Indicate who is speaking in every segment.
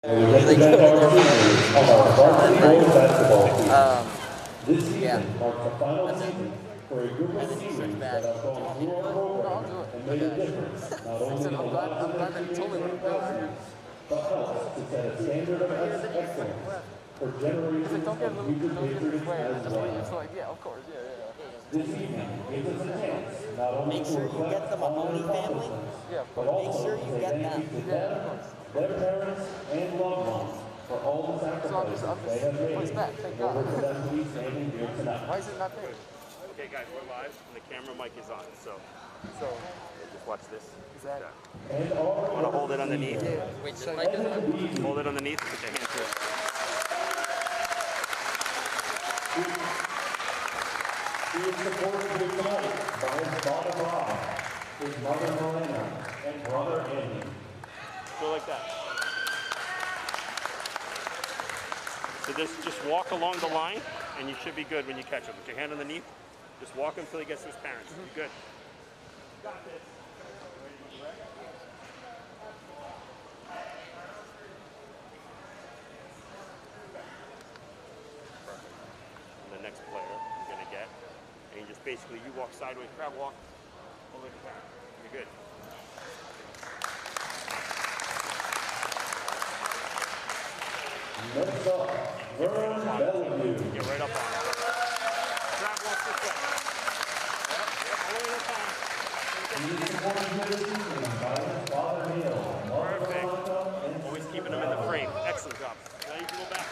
Speaker 1: They go there
Speaker 2: on our varsity boys basketball team. This
Speaker 1: yeah.
Speaker 2: season marks the final season for a group
Speaker 1: And
Speaker 2: of
Speaker 1: then you switch
Speaker 2: seniors
Speaker 1: back.
Speaker 2: that have
Speaker 1: Do you
Speaker 2: gone
Speaker 1: want me
Speaker 2: through
Speaker 1: to
Speaker 2: our
Speaker 1: do it? No, I'll
Speaker 2: program
Speaker 1: do it.
Speaker 2: and made a difference, not
Speaker 1: I
Speaker 2: only
Speaker 1: said,
Speaker 2: in the
Speaker 1: I'm
Speaker 2: lives of
Speaker 1: glad
Speaker 2: their
Speaker 1: that you told
Speaker 2: teammates
Speaker 1: me what
Speaker 2: and
Speaker 1: I'm doing.
Speaker 2: classmates, but helps to set a standard of
Speaker 1: Right here, then you
Speaker 2: excellence
Speaker 1: left.
Speaker 2: for
Speaker 1: He's
Speaker 2: generations
Speaker 1: like,
Speaker 2: of future
Speaker 1: don't get in his
Speaker 2: Patriots
Speaker 1: way. And
Speaker 2: as
Speaker 1: then just
Speaker 2: well.
Speaker 1: leave. It's like, yeah, of course, yeah.
Speaker 2: This evening gives us a chance not only
Speaker 3: Make
Speaker 2: to
Speaker 3: sure you get
Speaker 2: reflect
Speaker 3: the
Speaker 2: on their
Speaker 3: Mahoney family.
Speaker 2: accomplishments,
Speaker 1: Yeah, of
Speaker 2: but
Speaker 1: course.
Speaker 3: Make
Speaker 2: also
Speaker 3: sure
Speaker 2: to
Speaker 3: you
Speaker 2: say
Speaker 3: get
Speaker 2: thank
Speaker 3: them.
Speaker 2: you to
Speaker 1: Yeah,
Speaker 2: them,
Speaker 1: of course.
Speaker 2: their parents, and loved ones for all the sacrifices
Speaker 1: I'm
Speaker 2: they have
Speaker 1: just,
Speaker 2: made
Speaker 1: it's back, thank
Speaker 2: in order
Speaker 1: God.
Speaker 2: for them to be standing here tonight.
Speaker 1: Why is it not there?
Speaker 4: Okay, guys, we're live, and the camera mic is on, so just watch this.
Speaker 1: Is that?
Speaker 2: And
Speaker 4: You want to hold it underneath?
Speaker 1: Wait, the mic is on?
Speaker 4: Hold it underneath, put your hand through it.
Speaker 2: He is supported here tonight by his father Rob, his mother Marlena, and brother Andy.
Speaker 4: Go like that. So just walk along the line, and you should be good when you catch him. Put your hand underneath. Just walk him until he gets to his parents. You're good. Got this. The next player you're gonna get, and you just basically you walk sideways, crab walk, over the parent. You're good.
Speaker 2: Next up, Vern Bellevue.
Speaker 4: Get right up on it. Crab walk this way. Yep, all the way to the time.
Speaker 2: He is supported here this evening by his father Neil, mother Veronica, and
Speaker 4: Always keeping them in the frame. Excellent job. Now you can go back.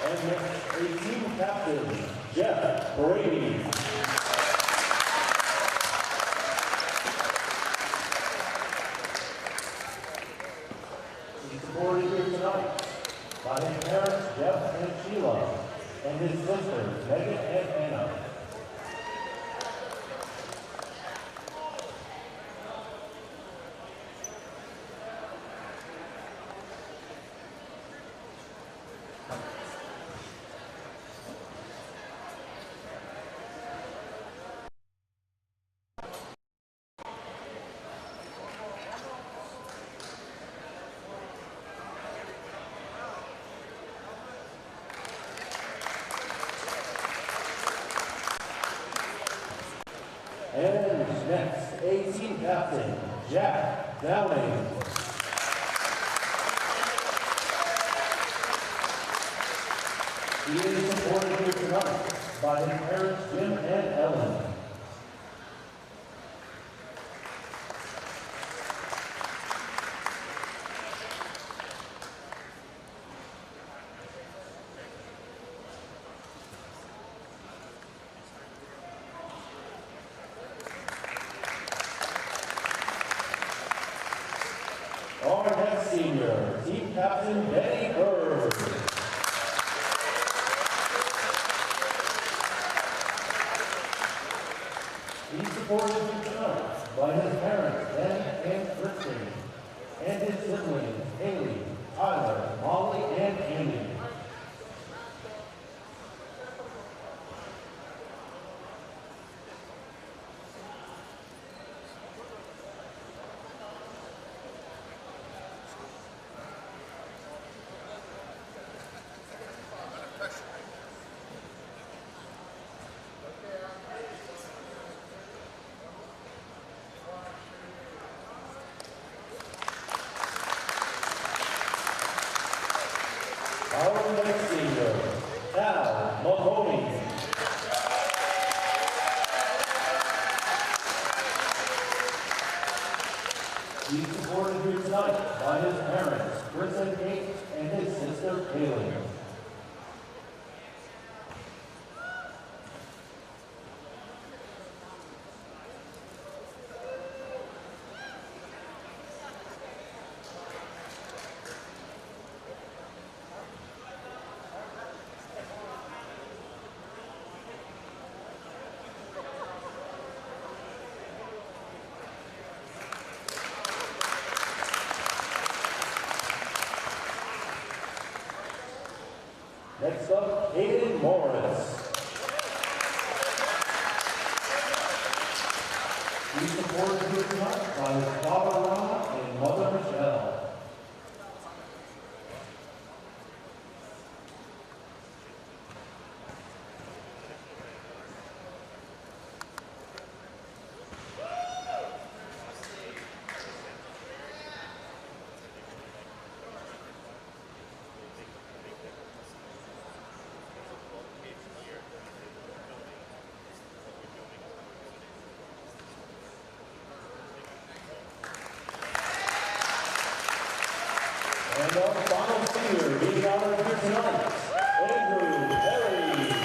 Speaker 2: and next, a team captain, Jeff Brady. He's supported here tonight by his parents, Jeff and Sheila, and his sisters, Megan and Anna. And next, a team captain, Jack Downing. He is supported here tonight by his parents, Jim and Ellen. Our next senior, team captain, Benny Bird. He's supported here tonight by his parents, Ben and Kristen, and his siblings, Haley, Tyler, Molly, and Andy. Our next senior, Al Mahoney. He's supported here tonight by his parents, Chris and Kate, and his sister, Kaylee. Next up, Aiden Morris. He's supported here tonight by his father Ron and mother Michelle. And our final senior being honored here tonight, Andrew Perry.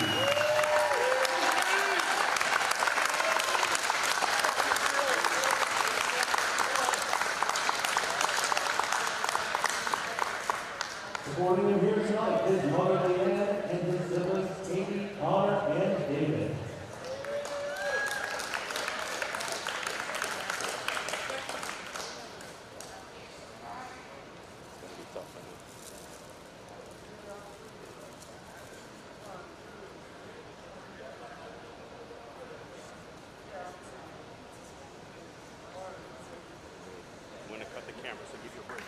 Speaker 2: Supporting him here tonight, his mother Leanne and his siblings Katie, Connor, and David.
Speaker 4: I'm going to cut the camera, so give you a break.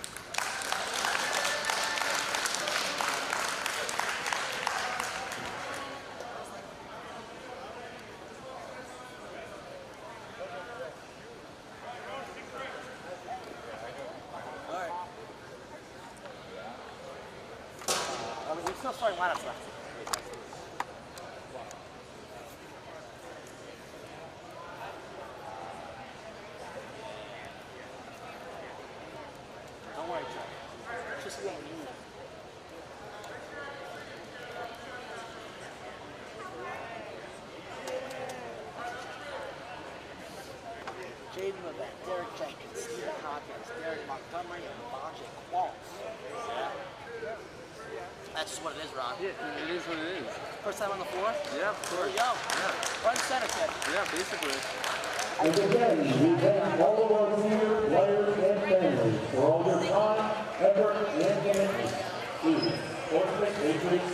Speaker 1: Alright. We're still starting lineups left. Don't worry, Chuck. Just what we need. Jaden Levent, Derek Jenkins, Stephen Hawkins, Derek Montgomery, and Bonje Qualls. Yeah. That's just what it is, Ron.
Speaker 3: Yeah, it is what it is.
Speaker 1: First time on the floor?
Speaker 3: Yeah, of
Speaker 1: There
Speaker 3: course.
Speaker 1: you go.
Speaker 3: Yeah,
Speaker 1: Front center, kid.
Speaker 3: yeah, basically.
Speaker 2: And again, we thank all of our senior players and families for all their time, effort, and commitment to Portsmouth Patriots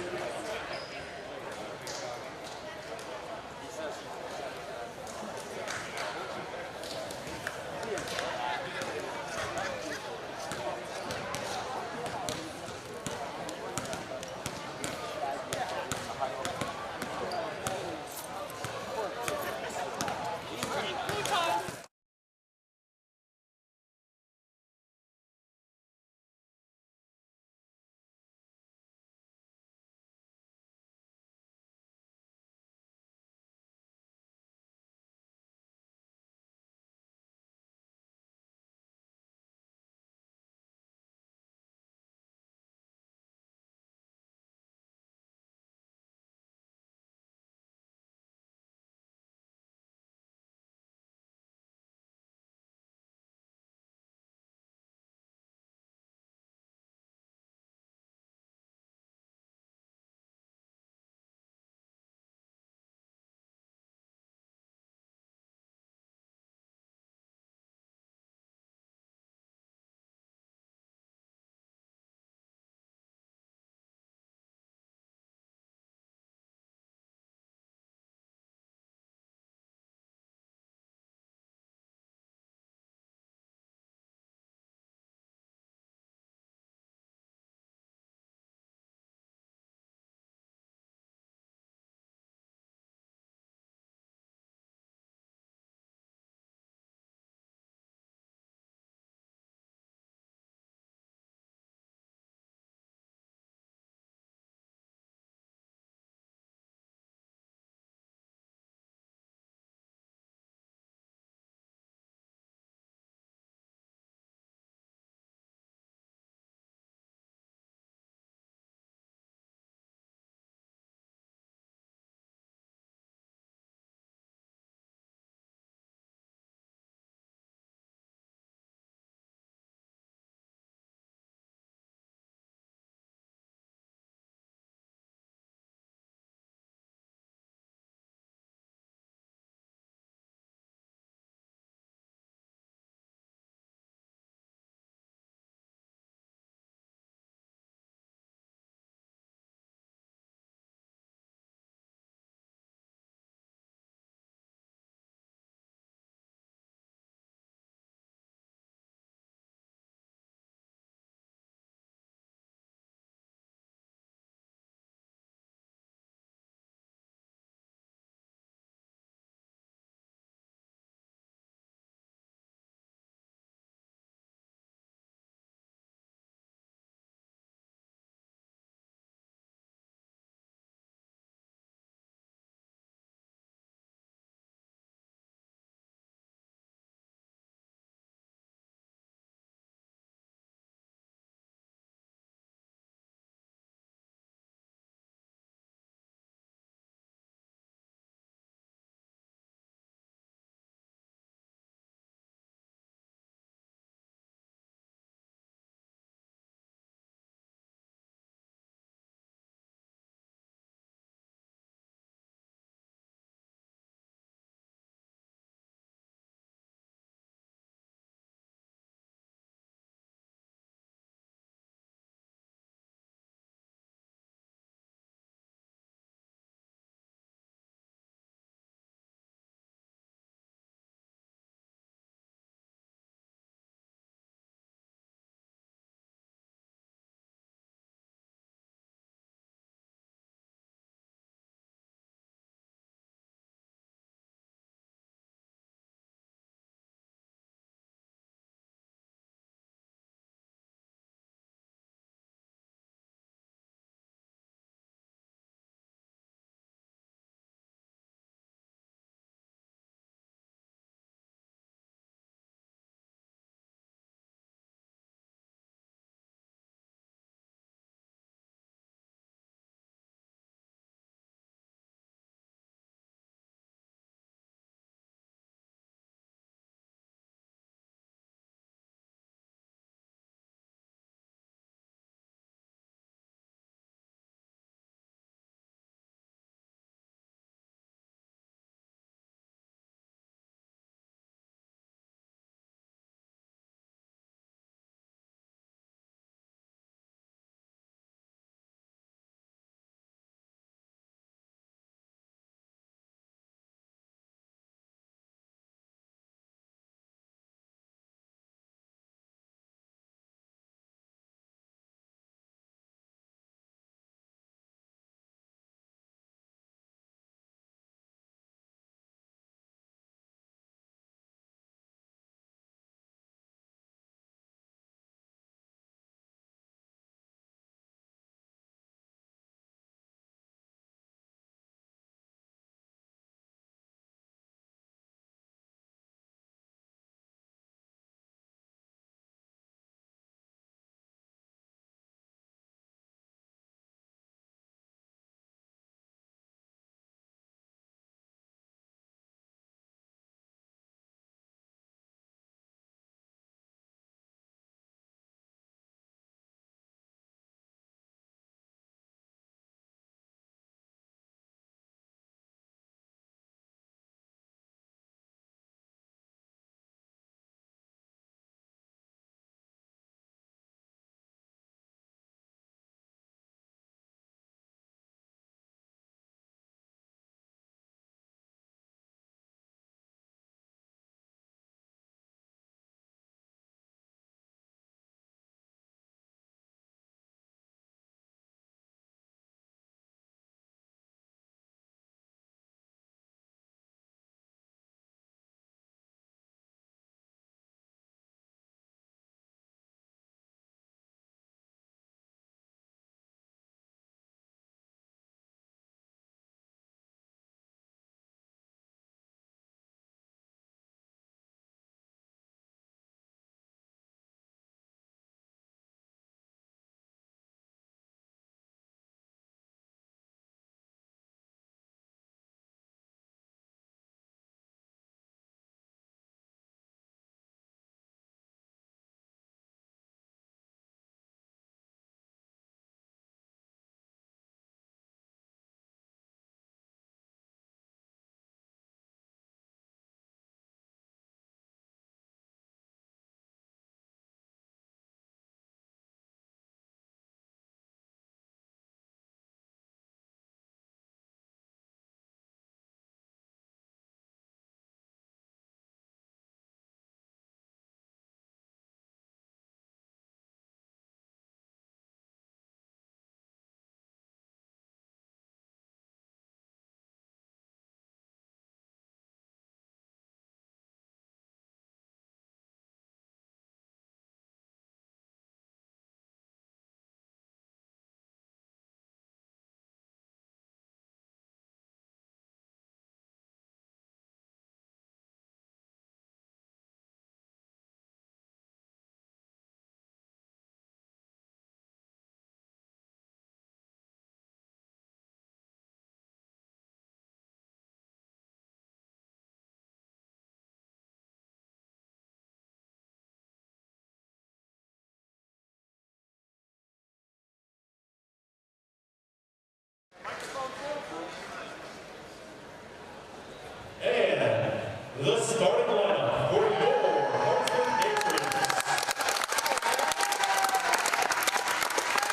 Speaker 2: The starting lineup for your Portsmouth Patriots.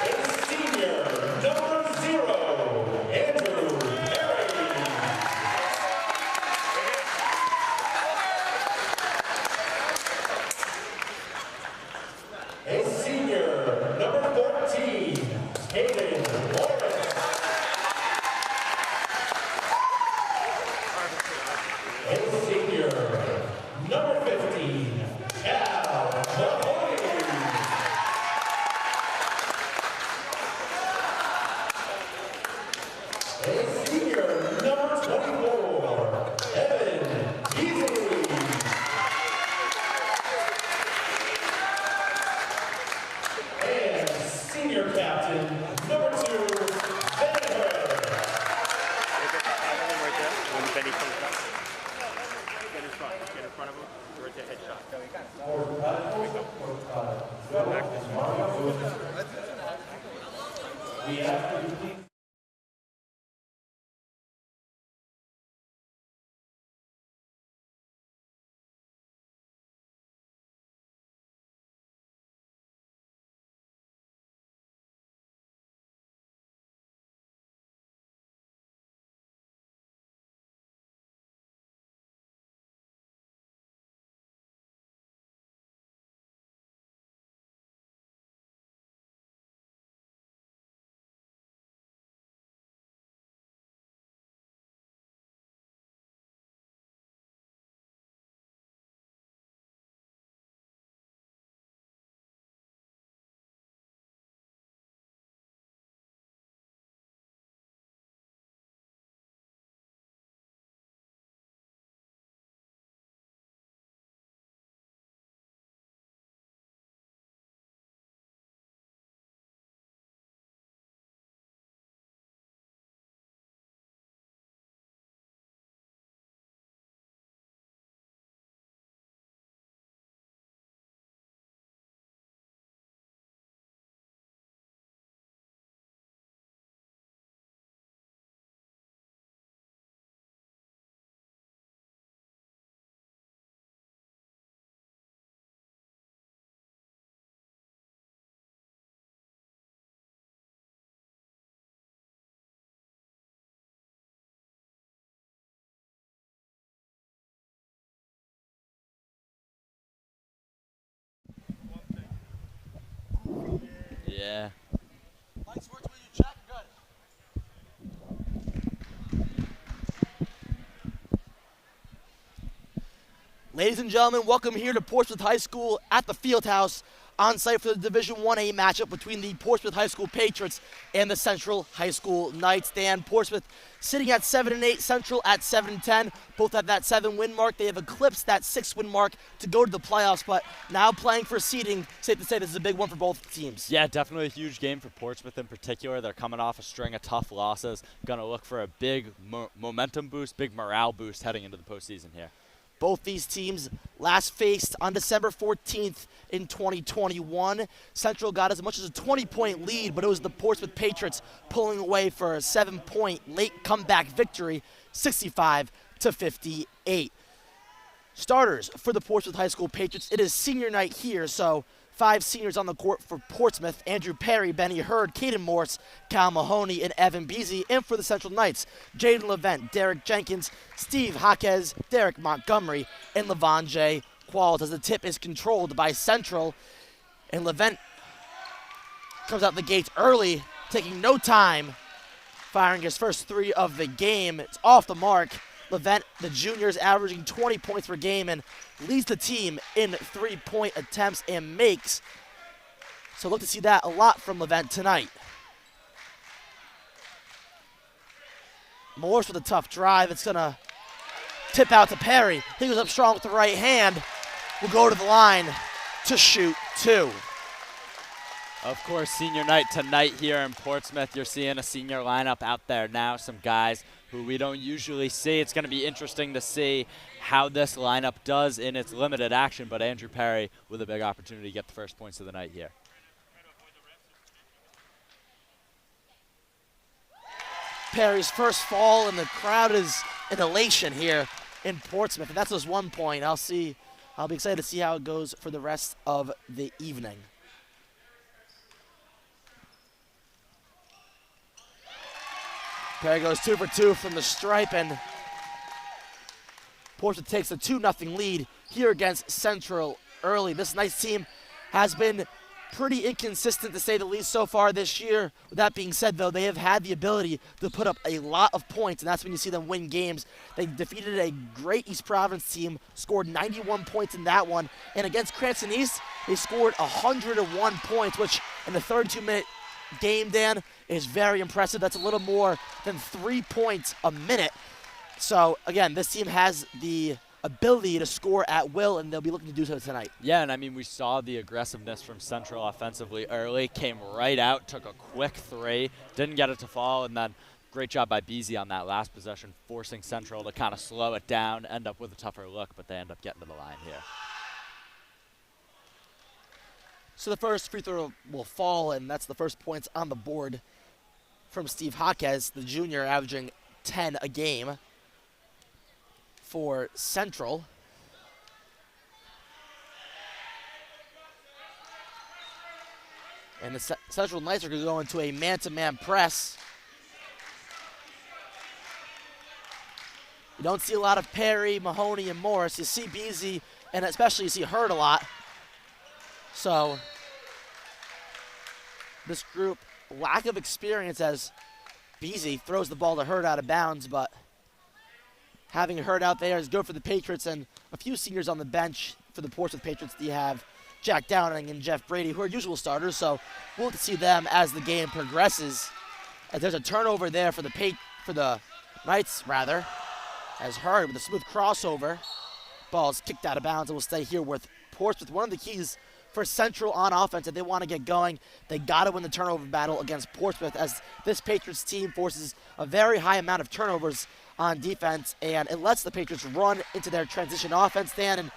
Speaker 2: A senior, number 0, Andrew Perry. A senior, number 14, Hayden Morris. A senior, number 15, Cal Mahoney. A senior, number 24, Evan Beasley. And senior captain, number 2, Ben Hurd.
Speaker 4: Right there. When Benny comes up. Get in front. Get in front of him. Right there, headshot. Back this way.
Speaker 2: We have to complete.
Speaker 5: Yeah.
Speaker 1: Lights works when you check. Good. Ladies and gentlemen, welcome here to Portsmouth High School at the Fieldhouse, on site for the Division 1A matchup between the Portsmouth High School Patriots and the Central High School Knights. Dan, Portsmouth sitting at 7-8, Central at 7-10. Both have that 7-win mark. They have eclipsed that 6-win mark to go to the playoffs, but now playing for seeding. Safe to say this is a big one for both teams.
Speaker 5: Yeah, definitely a huge game for Portsmouth in particular. They're coming off a string of tough losses. Going to look for a big momentum boost, big morale boost heading into the postseason here.
Speaker 1: Both these teams last faced on December 14th in 2021. Central got as much as a 20-point lead, but it was the Portsmouth Patriots pulling away for a 7-point late comeback victory, 65-58. Starters for the Portsmouth High School Patriots. It is senior night here, so 5 seniors on the court for Portsmouth: Andrew Perry, Benny Hurd, Caden Morse, Cal Mahoney, and Evan Beasley. And for the Central Knights, Jaden Levent, Derek Jenkins, Steve Jaquez, Derek Montgomery, and Levanje Qualls, as the tip is controlled by Central. And Levent comes out the gates early, taking no time, firing his first 3 of the game. It's off the mark. Levent, the junior, is averaging 20 points per game and leads the team in 3-point attempts and makes. So look to see that a lot from Levent tonight. Morse with a tough drive. It's going to tip out to Perry. He goes up strong with the right hand. Will go to the line to shoot 2.
Speaker 5: Of course, senior night tonight here in Portsmouth. You're seeing a senior lineup out there now, some guys who we don't usually see. It's going to be interesting to see how this lineup does in its limited action, but Andrew Perry with a big opportunity to get the first points of the night here.
Speaker 1: Perry's first fall, and the crowd is in elation here in Portsmouth, and that's just 1 point. I'll be excited to see how it goes for the rest of the evening. Perry goes 2 for 2 from the stripe, and Portsmouth takes a 2-0 lead here against Central early. This Knights team has been pretty inconsistent, to say the least, so far this year. With that being said, though, they have had the ability to put up a lot of points, and that's when you see them win games. They defeated a great East Providence team, scored 91 points in that one, and against Cranston East, they scored 101 points, which in the 32-minute game, Dan, is very impressive. That's a little more than 3 points a minute. So, again, this team has the ability to score at will, and they'll be looking to do so tonight.
Speaker 5: Yeah, and I mean, we saw the aggressiveness from Central offensively early, came right out, took a quick 3, didn't get it to fall, and then great job by Beasy on that last possession, forcing Central to kind of slow it down, end up with a tougher look, but they end up getting to the line here.
Speaker 1: So the first free throw will fall, and that's the first points on the board from Steve Jaquez, the junior, averaging 10 a game for Central. And the Central Knights are going to go into a man-to-man press. You don't see a lot of Perry, Mahoney, and Morris. You see Beasy, and especially you see Hurd a lot. So this group, lack of experience as Beasy throws the ball to Hurd out of bounds, but having Hurd out there is good for the Patriots, and a few seniors on the bench for the Portsmouth Patriots. You have Jack Downing and Jeff Brady, who are usual starters, so we'll see them as the game progresses. As there's a turnover there for the Knights, rather, as Hurd with a smooth crossover. Ball's kicked out of bounds and will stay here with Portsmouth. One of the keys for Central on offense, if they want to get going, they got to win the turnover battle against Portsmouth, as this Patriots team forces a very high amount of turnovers on defense, and it lets the Patriots run into their transition offense, Dan, and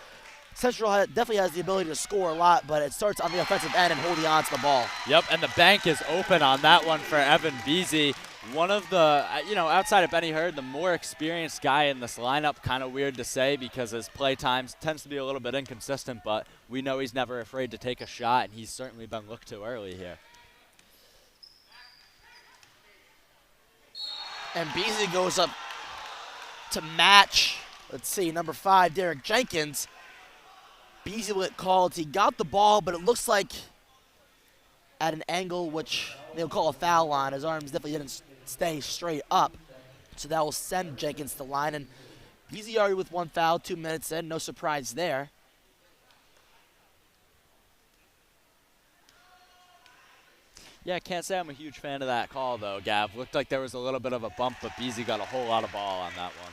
Speaker 1: Central definitely has the ability to score a lot, but it starts on the offensive end and holding on to the ball.
Speaker 5: Yep, and the bank is open on that one for Evan Beasy. One of the, outside of Benny Hurd, the more experienced guy in this lineup. Kind of weird to say because his play times tends to be a little bit inconsistent, but we know he's never afraid to take a shot, and he's certainly been looked to early here.
Speaker 1: And Beasy goes up to match, let's see, number 5, Derek Jenkins. Beasy will get called. He got the ball, but it looks like at an angle which they'll call a foul on. His arms definitely didn't stay straight up, so that will send Jenkins to the line. And Beasy already with 1 foul, 2 minutes in. No surprise there.
Speaker 5: Yeah, I can't say I'm a huge fan of that call, though, Gav. Looked like there was a little bit of a bump, but Beasy got a whole lot of ball on that one.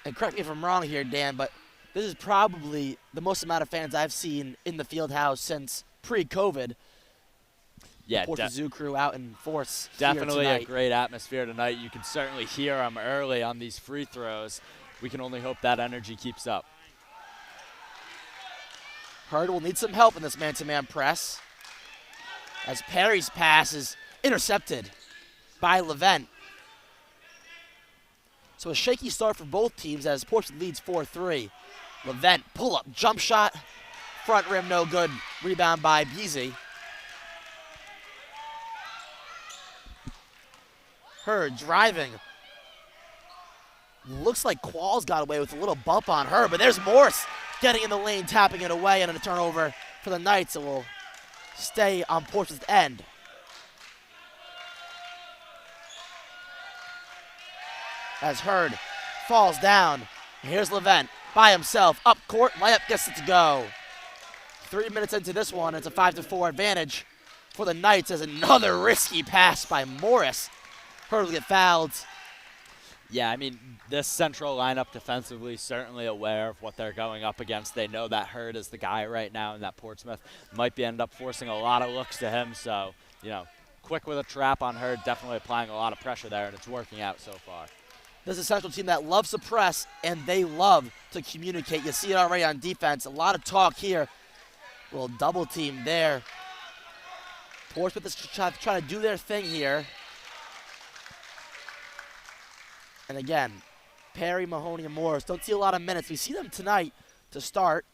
Speaker 1: And correct me if I'm wrong here, Dan, but this is probably the most amount of fans I've seen in the field house since pre-COVID.
Speaker 5: Yeah,
Speaker 1: Portsmouth Zoo crew out in force.
Speaker 5: Definitely
Speaker 1: here
Speaker 5: a great atmosphere tonight. You can certainly hear them early on these free throws. We can only hope that energy keeps up.
Speaker 1: Hurd will need some help in this man-to-man press, as Perry's pass is intercepted by Levent. So a shaky start for both teams as Portsmouth leads 4-3. Levent, pull-up, jump shot, front rim, no good. Rebound by Beasy. Hurd driving. Looks like Qualls got away with a little bump on her, but there's Morse getting in the lane, tapping it away, and a turnover for the Knights. It will stay on Portsmouth's end. As Hurd falls down. Here's Levent by himself, up court, layup gets it to go. 3 minutes into this one, it's a 5-4 advantage for the Knights as another risky pass by Morris. Hurd will get fouled.
Speaker 5: Yeah, I mean, this Central lineup defensively certainly aware of what they're going up against. They know that Hurd is the guy right now, and that Portsmouth might end up forcing a lot of looks to him. So, quick with a trap on Hurd, definitely applying a lot of pressure there, and it's working out so far.
Speaker 1: This is a Central team that loves to press, and they love to communicate. You see it already on defense. A lot of talk here. A little double team there. Portsmouth is trying to do their thing here. And again, Perry, Mahoney, and Morris. Don't see a lot of minutes. We see them tonight to start.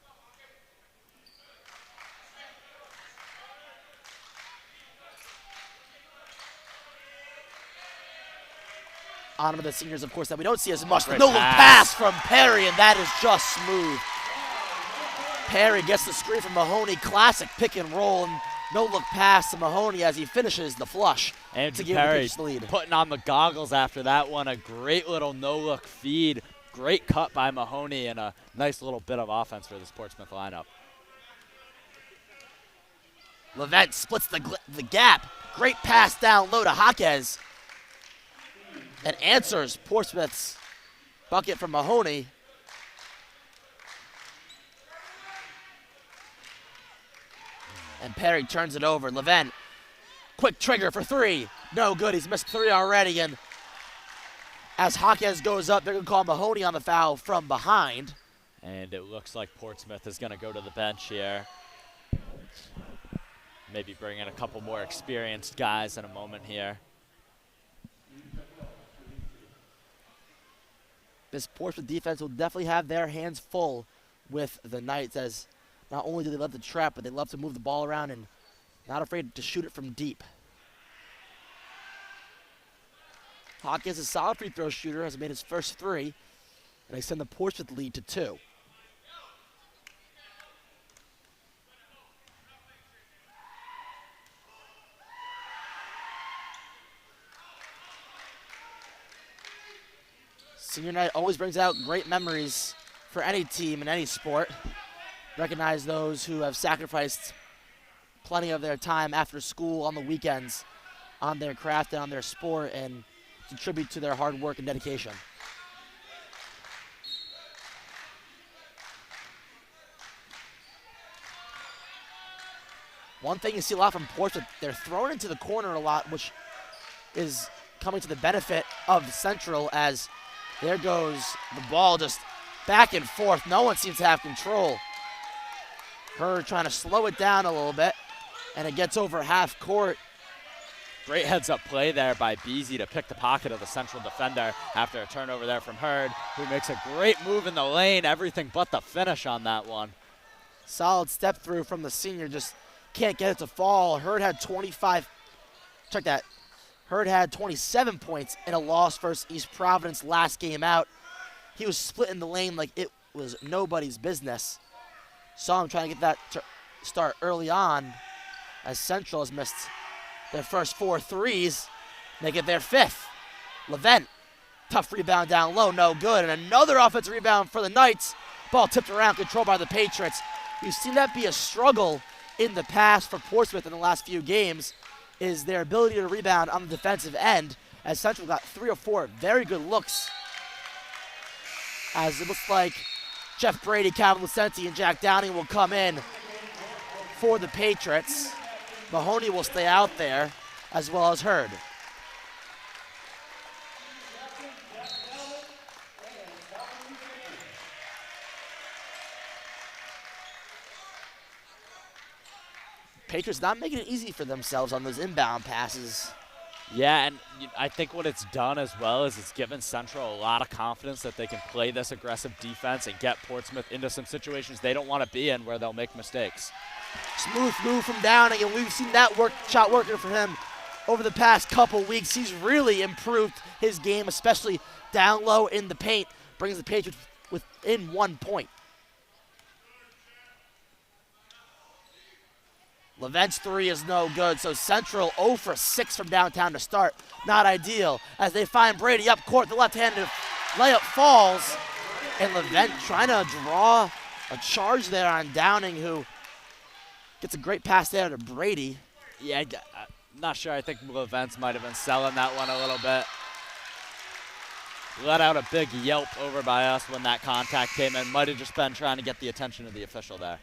Speaker 1: On to the seniors, of course, that we don't see as much. The
Speaker 5: Great
Speaker 1: no-look
Speaker 5: pass.
Speaker 1: pass from Perry, and that is just smooth. Perry gets the screen from Mahoney. Classic pick and roll, and no-look pass to Mahoney as he finishes the flush
Speaker 5: Andrew
Speaker 1: to give the
Speaker 5: Perry
Speaker 1: Patriots the lead.
Speaker 5: putting on the goggles after that one. A great little no-look feed. Great cut by Mahoney and a nice little bit of offense for this Portsmouth lineup.
Speaker 1: Levent splits the gap. Great pass down low to Jaquez. And answers Portsmouth's bucket from Mahoney. And Perry turns it over. Levent, quick trigger for three. No good, he's missed three already. And as Jaquez goes up, they're gonna call Mahoney on the foul from behind.
Speaker 5: And it looks like Portsmouth is gonna go to the bench here. Maybe bring in a couple more experienced guys in a moment here.
Speaker 1: This Portsmouth defense will definitely have their hands full with the Knights, as not only do they love to trap, but they love to move the ball around and not afraid to shoot it from deep. Hawkins, a solid free throw shooter, has made his first three, and they send the Portsmouth lead to 2. Senior night always brings out great memories for any team in any sport. Recognize those who have sacrificed plenty of their time after school on the weekends on their craft and on their sport and contribute to their hard work and dedication. One thing you see a lot from Portsmouth, they're thrown into the corner a lot, which is coming to the benefit of Central, as there goes the ball just back and forth. No one seems to have control. Hurd trying to slow it down a little bit, and it gets over half court.
Speaker 5: Great heads-up play there by Beasy to pick the pocket of the Central defender after a turnover there from Hurd, who makes a great move in the lane, everything but the finish on that one.
Speaker 1: Solid step through from the senior, just can't get it to fall. Hurd had 25, check that. Hurd had 27 points in a loss versus East Providence last game out. He was splitting the lane like it was nobody's business. Saw him trying to get that to start early on, as Central has missed their first 4 threes, make it their 5th. Levent, tough rebound down low, no good. And another offensive rebound for the Knights. Ball tipped around, controlled by the Patriots. We've seen that be a struggle in the past for Portsmouth in the last few games, is their ability to rebound on the defensive end, as Central got 3 or 4 very good looks. As it looks like Jeff Brady, Calvin Lucenti, and Jack Downing will come in for the Patriots. Mahoney will stay out there, as well as Hurd. Patriots not making it easy for themselves on those inbound passes.
Speaker 5: Yeah, and I think what it's done as well is it's given Central a lot of confidence that they can play this aggressive defense and get Portsmouth into some situations they don't want to be in where they'll make mistakes.
Speaker 1: Smooth move from Downing, and we've seen that shot working for him over the past couple weeks. He's really improved his game, especially down low in the paint, brings the Patriots within 1 point. Levent's 3 is no good, so Central 0 for 6 from downtown to start. Not ideal, as they find Brady up court. The left-handed layup falls, and Levent trying to draw a charge there on Downing, who gets a great pass there to Brady.
Speaker 5: Yeah, I'm not sure. I think Levent's might have been selling that one a little bit. Let out a big yelp over by us when that contact came in. Might have just been trying to get the attention of the official there.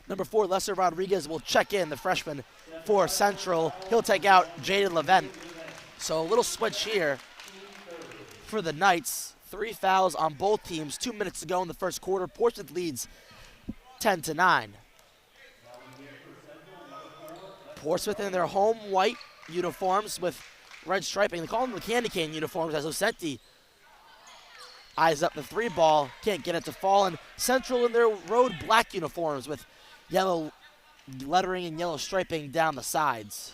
Speaker 1: Number 4, Lesser Rodriguez will check in, the freshman for Central. He'll take out Jaden Levent. So a little switch here for the Knights. 3 fouls on both teams. 2 minutes to go in the first quarter. Portsmouth leads 10-9. Portsmouth in their home white uniforms with red striping. They call them the candy cane uniforms, as Osenti Eyes up the 3 ball, can't get it to fall, and Central in their road black uniforms with yellow lettering and yellow striping down the sides.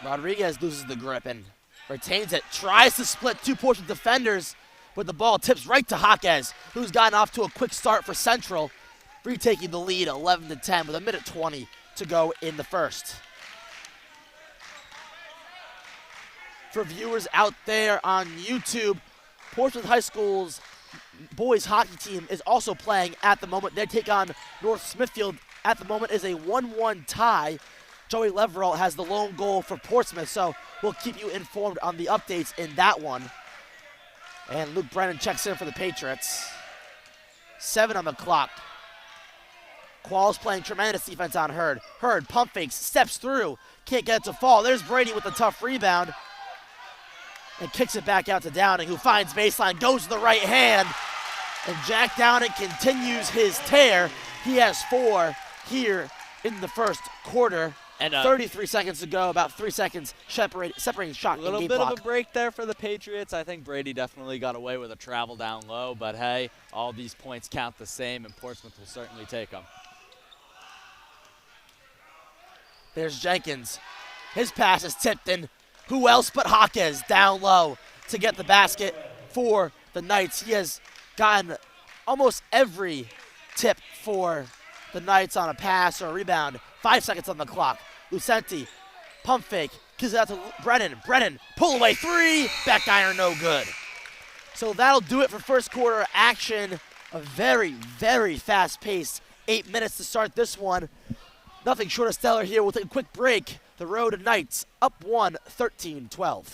Speaker 1: Rodriguez loses the grip and retains it, tries to split 2 Portsmouth defenders, but the ball tips right to Jaquez, who's gotten off to a quick start for Central, retaking the lead 11-10 with 1:20 to go in the first. For viewers out there on YouTube, Portsmouth High School's boys hockey team is also playing at the moment. They take on North Smithfield. At the moment is a 1-1 tie. Joey Leverall has the lone goal for Portsmouth, so we'll keep you informed on the updates in that one. And Luke Brennan checks in for the Patriots. 7 on the clock. Qualls playing tremendous defense on Hurd. Hurd pump fakes, steps through, can't get it to fall. There's Brady with a tough rebound and kicks it back out to Downing, who finds baseline, goes to the right hand, and Jack Downing continues his tear. He has 4 here in the first quarter.
Speaker 5: And
Speaker 1: 33 seconds to go, about 3 seconds separating shot
Speaker 5: a little
Speaker 1: and game
Speaker 5: bit
Speaker 1: clock.
Speaker 5: of a break there for the Patriots. I think Brady definitely got away with a travel down low, but hey, all these points count the same, and Portsmouth will certainly take them.
Speaker 1: There's Jenkins. His pass is tipped in. Who else but Jaquez down low to get the basket for the Knights. He has gotten almost every tip for the Knights on a pass or a rebound. 5 seconds on the clock. Lucenti, pump fake, gives it out to Brennan. Brennan, pull away 3, back iron, no good. So that'll do it for first quarter action. A very, very fast pace. 8 minutes to start this one. Nothing short of stellar here. We'll take a quick break. The Road Knights up 1, 13-12.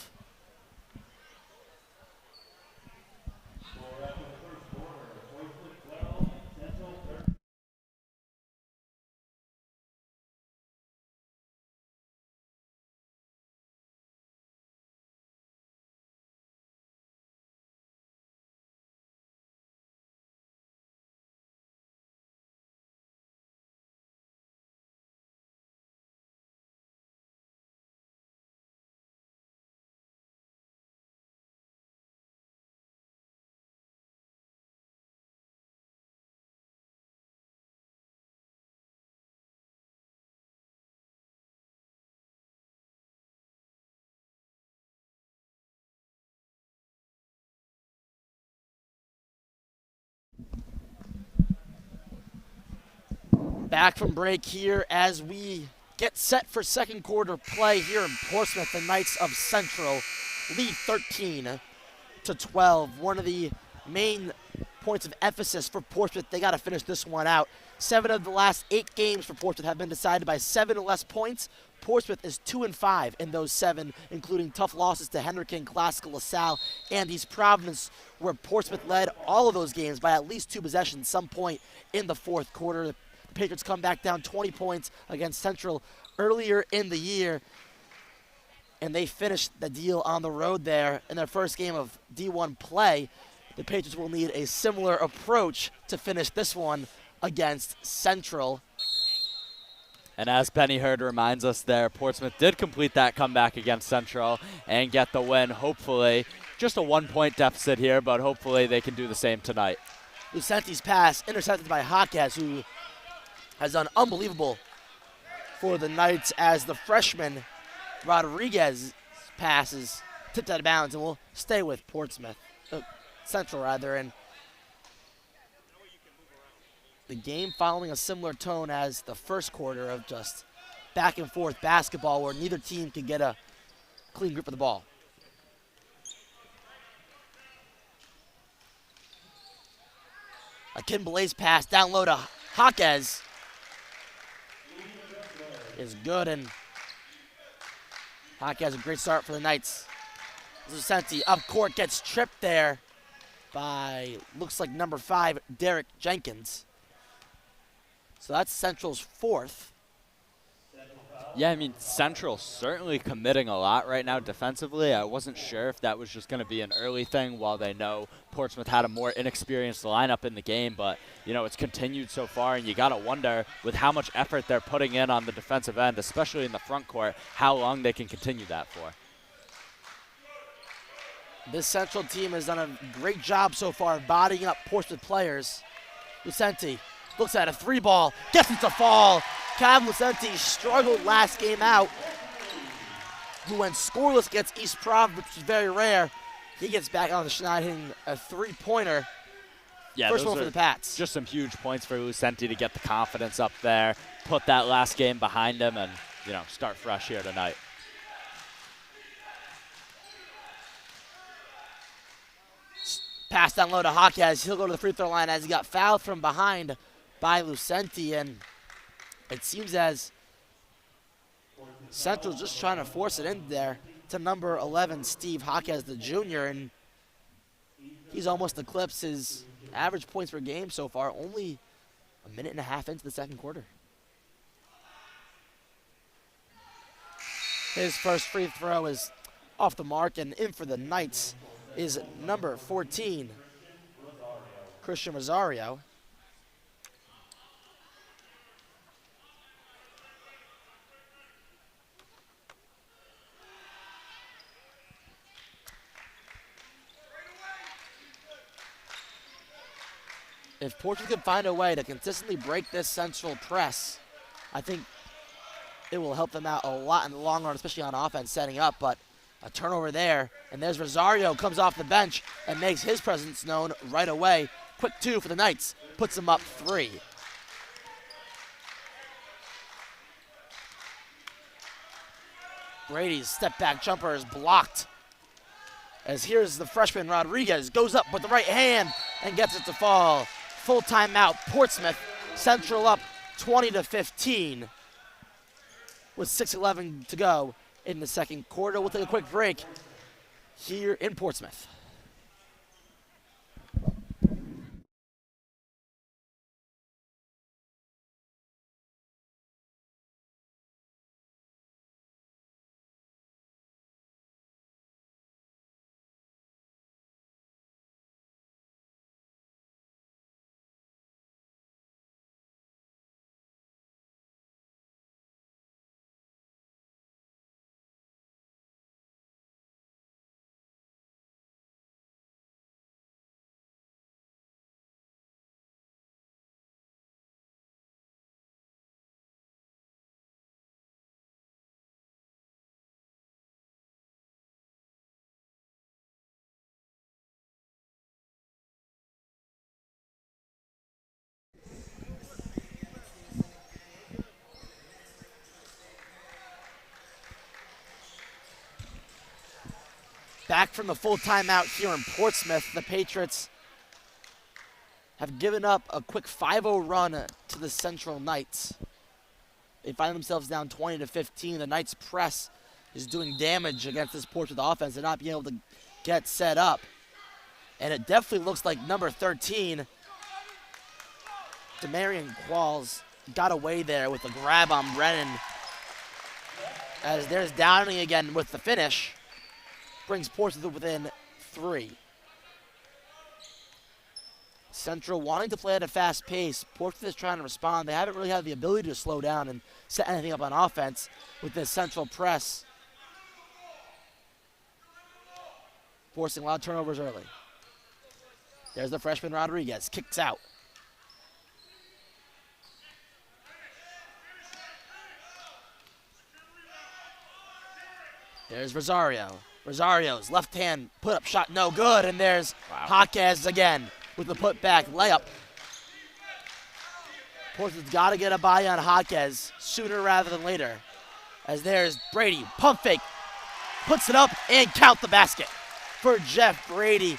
Speaker 1: Back from break here as we get set for second quarter play here in Portsmouth. The Knights of Central lead 13-12. One of the main points of emphasis for Portsmouth, they got to finish this one out. 7 of the last 8 games for Portsmouth have been decided by 7 or less points. Portsmouth is 2-5 in those 7, including tough losses to Henderson, Classical, LaSalle, and East Providence, where Portsmouth led all of those games by at least 2 possessions some point in the fourth quarter. The Patriots come back down 20 points against Central earlier in the year, and they finished the deal on the road there in their first game of D1 play. The Patriots will need a similar approach to finish this one against Central.
Speaker 5: And as Benny Hurd reminds us there, Portsmouth did complete that comeback against Central and get the win, hopefully. Just a 1-point deficit here, but hopefully they can do the same tonight.
Speaker 1: Lucenti's pass intercepted by Jaquez, who has done unbelievable for the Knights, as the freshman Rodriguez's pass is tipped out of bounds, and we'll stay with Portsmouth, Central rather, and the game following a similar tone as the first quarter of just back and forth basketball where neither team could get a clean grip of the ball. A Kim Blaze pass down low to Jaquez is good, and Jaquez has a great start for the Knights. Lucenti up court, gets tripped there by, looks like number 5, Derek Jenkins. So that's Central's 4th.
Speaker 5: Yeah, I mean, Central certainly committing a lot right now defensively. I wasn't sure if that was just going to be an early thing while they know Portsmouth had a more inexperienced lineup in the game, but, you know, it's continued so far, and you got to wonder with how much effort they're putting in on the defensive end, especially in the front court, how long they can continue that for.
Speaker 1: This Central team has done a great job so far of bodying up Portsmouth players. Lucenti looks at a three ball, gets it to fall. Cav Lucenti struggled last game out. Who went scoreless against East Prov, which is very rare. He gets back on the schneid hitting a three-pointer.
Speaker 5: Yeah,
Speaker 1: first one for the Pats.
Speaker 5: Just some huge points for Lucenti to get the confidence up there, put that last game behind him, and, you know, start fresh here tonight.
Speaker 1: Pass down low to Hawkes. He'll go to the free throw line as he got fouled from behind by Lucenti, and it seems as Central's just trying to force it in there to number 11, Steve Hawkes, the junior, and he's almost eclipsed his average points per game so far, only a minute and a half into the second quarter. His first free throw is off the mark, and in for the Knights is number 14, Christian Rosario. If Portsmouth can find a way to consistently break this Central press, I think it will help them out a lot in the long run, especially on offense setting up, but a turnover there, and there's Rosario, comes off the bench and makes his presence known right away. Quick two for the Knights, puts them up 3. Brady's step back jumper is blocked. As here's the freshman Rodriguez, goes up with the right hand and gets it to fall. Full timeout, Portsmouth, Central up 20-15 with 6:11 to go in the second quarter. We'll take a quick break here in Portsmouth. Back from the full timeout here in Portsmouth, the Patriots have given up a quick 5-0 run to the Central Knights. They find themselves down 20-15. The Knights press is doing damage against this Portsmouth offense and not being able to get set up. And it definitely looks like number 13, Demarion Qualls, got away there with a grab on Brennan. As there's Downing again with the finish. Brings Portsmouth within 3. Central wanting to play at a fast pace. Portsmouth is trying to respond. They haven't really had the ability to slow down and set anything up on offense with this Central press. Forcing a lot of turnovers early. There's the freshman Rodriguez. Kicks out. There's Rosario. Rosario's left hand put up shot, no good, and there's Hawkes again with the putback layup. Portsmouth's got to get a body on Hawkes sooner rather than later. As there's Brady, pump fake, puts it up and count the basket for Jeff Brady.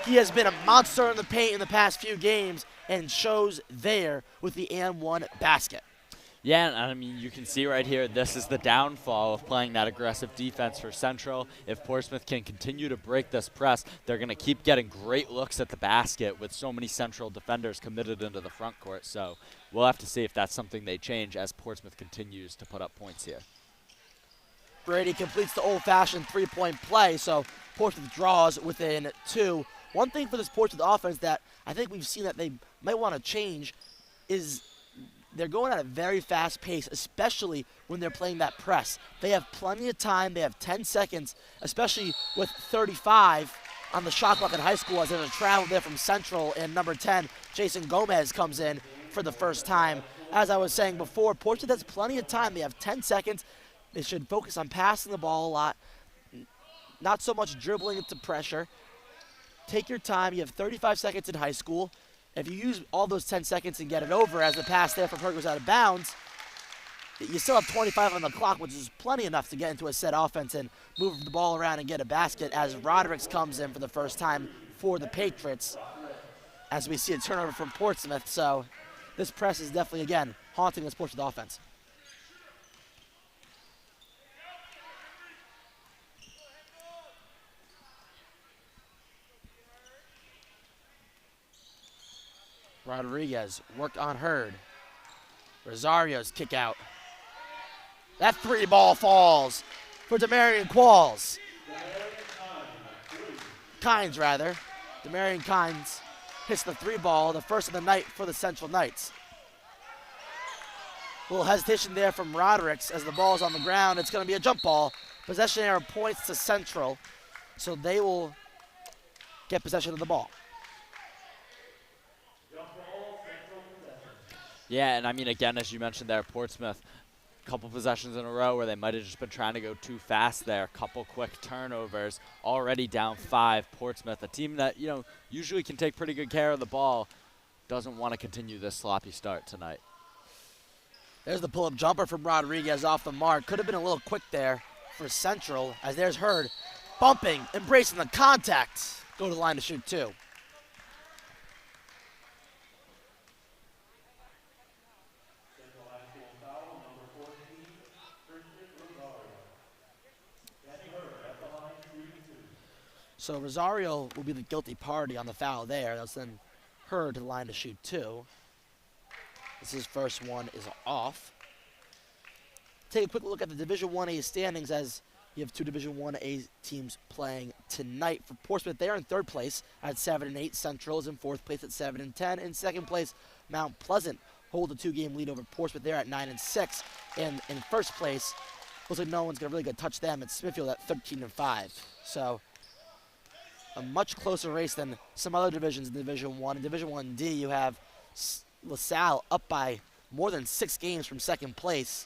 Speaker 1: He has been a monster in the paint in the past few games and shows there with the and one basket.
Speaker 5: Yeah, and I mean, you can see right here, this is the downfall of playing that aggressive defense for Central. If Portsmouth can continue to break this press, they're going to keep getting great looks at the basket with so many Central defenders committed into the front court. So we'll have to see if that's something they change as Portsmouth continues to put up points here.
Speaker 1: Brady completes the old-fashioned three-point play, so Portsmouth draws within 2. One thing for this Portsmouth offense that I think we've seen that they might want to change is they're going at a very fast pace, especially when they're playing that press. They have plenty of time. They have 10 seconds, especially with 35 on the shot clock in high school as there's a travel there from Central, and number 10, Jason Gomez, comes in for the first time. As I was saying before, Portsmouth has plenty of time. They have 10 seconds. They should focus on passing the ball a lot, not so much dribbling into pressure. Take your time. You have 35 seconds in high school. If you use all those 10 seconds and get it over as the pass there from Hurd goes out of bounds, you still have 25 on the clock, which is plenty enough to get into a set offense and move the ball around and get a basket as Roderick's comes in for the first time for the Patriots as we see a turnover from Portsmouth. So this press is definitely, again, haunting this Portsmouth offense. Rodriguez worked on Hurd. Rosario's kick out. That 3 ball falls for Demarion Qualls. Kynes, rather. Demarion Kynes hits the 3 ball, the first of the night for the Central Knights. A little hesitation there from Rodericks as the ball's on the ground. It's going to be a jump ball. Possession error points to Central, so they will get possession of the ball.
Speaker 5: Yeah, and I mean, again, as you mentioned there, Portsmouth, a couple possessions in a row where they might have just been trying to go too fast there. A couple quick turnovers, already down 5. Portsmouth, a team that, you know, usually can take pretty good care of the ball, doesn't want to continue this sloppy start tonight.
Speaker 1: There's the pull-up jumper from Rodriguez off the mark. Could have been a little quick there for Central, as there's Hurd bumping, embracing the contact. Go to the line to shoot 2. So Rosario will be the guilty party on the foul there. That's then Hurd to the line to shoot 2. His first one is off. Take a quick look at the Division 1A standings as you have 2 Division 1A teams playing tonight. For Portsmouth, they are in 3rd place at 7-8. Central is in 4th place at 7-10. In 2nd place, Mount Pleasant hold a 2-game lead over Portsmouth. They're at 9-6. And in 1st place, looks like no one's going to really get touch them. It's Smithfield at 13-5. So a much closer race than some other divisions in Division 1. In Division 1D, you have LaSalle up by more than 6 games from 2nd place.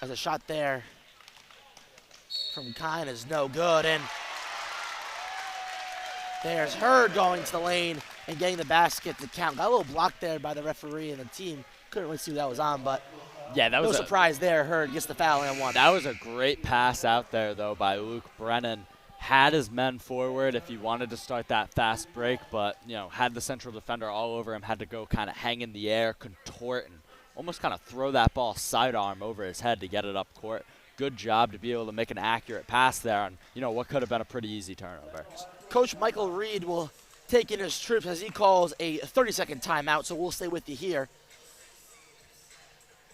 Speaker 1: As a shot there from Kine is no good, and there's Hurd going to the lane and getting the basket to count. Got a little block there by the referee and the team. Couldn't really see what that was on, but
Speaker 5: yeah, that was
Speaker 1: no surprise there. Hurd gets the foul and 1.
Speaker 5: That was a great pass out there, though, by Luke Brennan. Had his men forward if he wanted to start that fast break, but, you know, had the Central defender all over him, had to go kind of hang in the air, contort, and almost kind of throw that ball sidearm over his head to get it up court. Good job to be able to make an accurate pass there on, you know, what could have been a pretty easy turnover.
Speaker 1: Coach Michael Reed will take in his troops as he calls a 30-second timeout, so we'll stay with you here.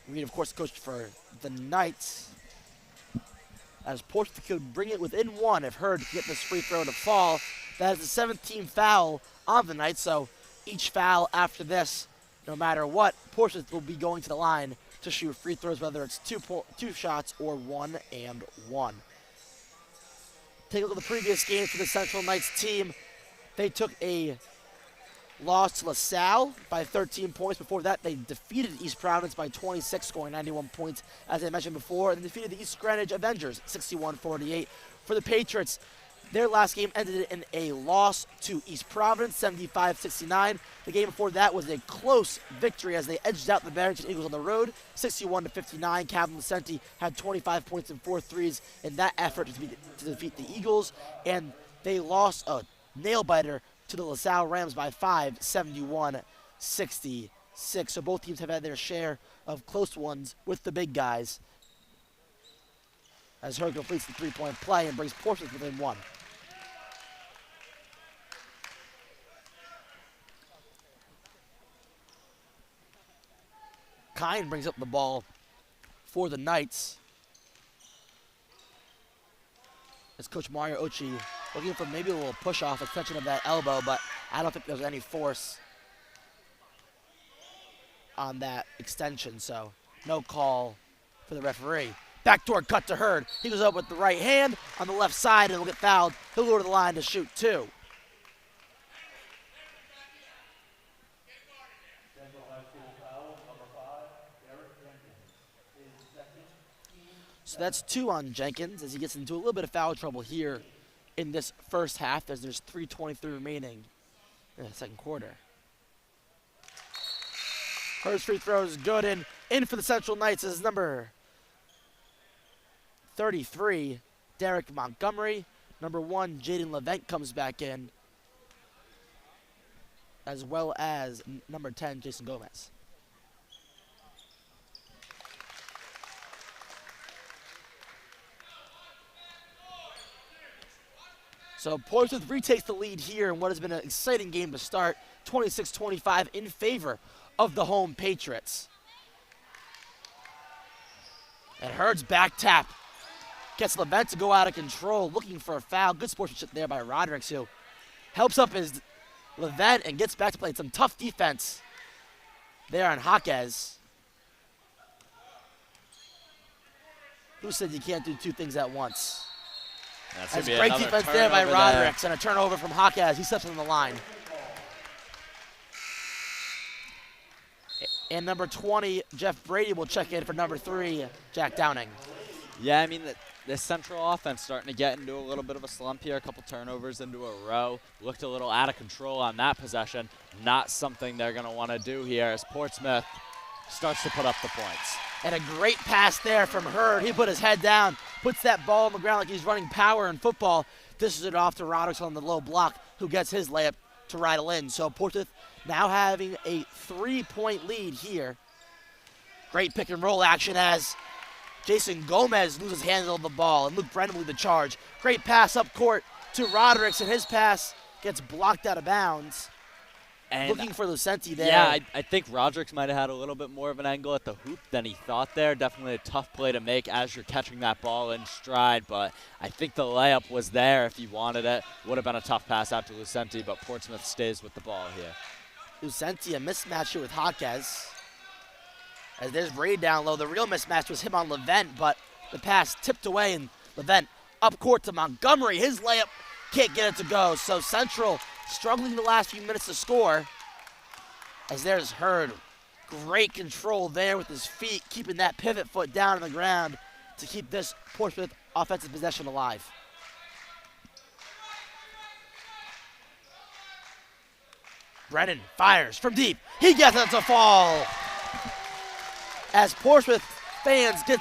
Speaker 1: Reed, of course, coached for the Knights. As Portsmouth could bring it within 1 if Hurd could get this free throw to fall. That is the 17th foul on the Knights, so each foul after this, no matter what, Portsmouth will be going to the line to shoot free throws, whether it's 2 shots or 1 and 1. Take a look at the previous games for the Central Knights team. They took a loss to LaSalle by 13 points. Before that, they defeated East Providence by 26, scoring 91 points, as I mentioned before, and defeated the East Greenwich Avengers 61-48. For the Patriots, their last game ended in a loss to East Providence, 75-69. The game before that was a close victory as they edged out the Barrington Eagles on the road, 61-59. Calvin Vicente had 25 points and 4 threes in that effort to defeat the Eagles, and they lost a nail-biter to the LaSalle Rams by 5, 71-66. So both teams have had their share of close ones with the big guys, as Hurd completes the three-point play and brings Portsmouth within one. Kine brings up the ball for the Knights, as Coach Mario Ochi looking for maybe a little push-off extension of that elbow, but I don't think there's any force on that extension, so no call for the referee. Backdoor cut to Hurd. He goes up with the right hand on the left side and will get fouled. He'll go to the line to shoot two. So that's 2 on Jenkins as he gets into a little bit of foul trouble here in this first half, as there's 3:23 remaining in the second quarter. Hurd's free throw is good, and in for the Central Knights is number 33, Derek Montgomery. Number 1, Jaden Levent comes back in, as well as number 10, Jason Gomez. So Portsmouth retakes the lead here in what has been an exciting game to start, 26-25 in favor of the home Patriots. And Hurd's back tap gets Levent to go out of control, looking for a foul. Good sportsmanship there by Roderick, who helps up his Levent and gets back to play some tough defense there on Jaquez. Who said you can't do two things at once? That's great defense there by Roderick, and a turnover from Jaquez. He steps on the line. And number 20, Jeff Brady, will check in for number 3, Jack Downing.
Speaker 5: Yeah, I mean, the Central offense starting to get into a little bit of a slump here. A couple turnovers into a row. Looked a little out of control on that possession. Not something they're going to want to do here as Portsmouth starts to put up the points.
Speaker 1: And a great pass there from Hurd. He put his head down, puts that ball on the ground like he's running power in football. Dishes it off to Roderick on the low block, who gets his layup to rattle in. So Portsmouth now having a 3-point lead here. Great pick and roll action as Jason Gomez loses handle of the ball, and Luke Brennan with the charge. Great pass up court to Roderick, and his pass gets blocked out of bounds. And looking for Lucenti there.
Speaker 5: Yeah, I think Roderick might have had a little bit more of an angle at the hoop than he thought there. Definitely a tough play to make as you're catching that ball in stride, but I think the layup was there if he wanted it. Would have been a tough pass out to Lucenti, but Portsmouth stays with the ball here.
Speaker 1: Lucenti, a mismatch here with Jaquez. As there's Brady down low. The real mismatch was him on Levent, but the pass tipped away, and Levent up court to Montgomery. His layup can't get it to go. So Central struggling the last few minutes to score. As there's Hurd. Great control there with his feet, keeping that pivot foot down on the ground to keep this Portsmouth offensive possession alive. Brennan fires from deep. He gets it to fall. As Portsmouth fans get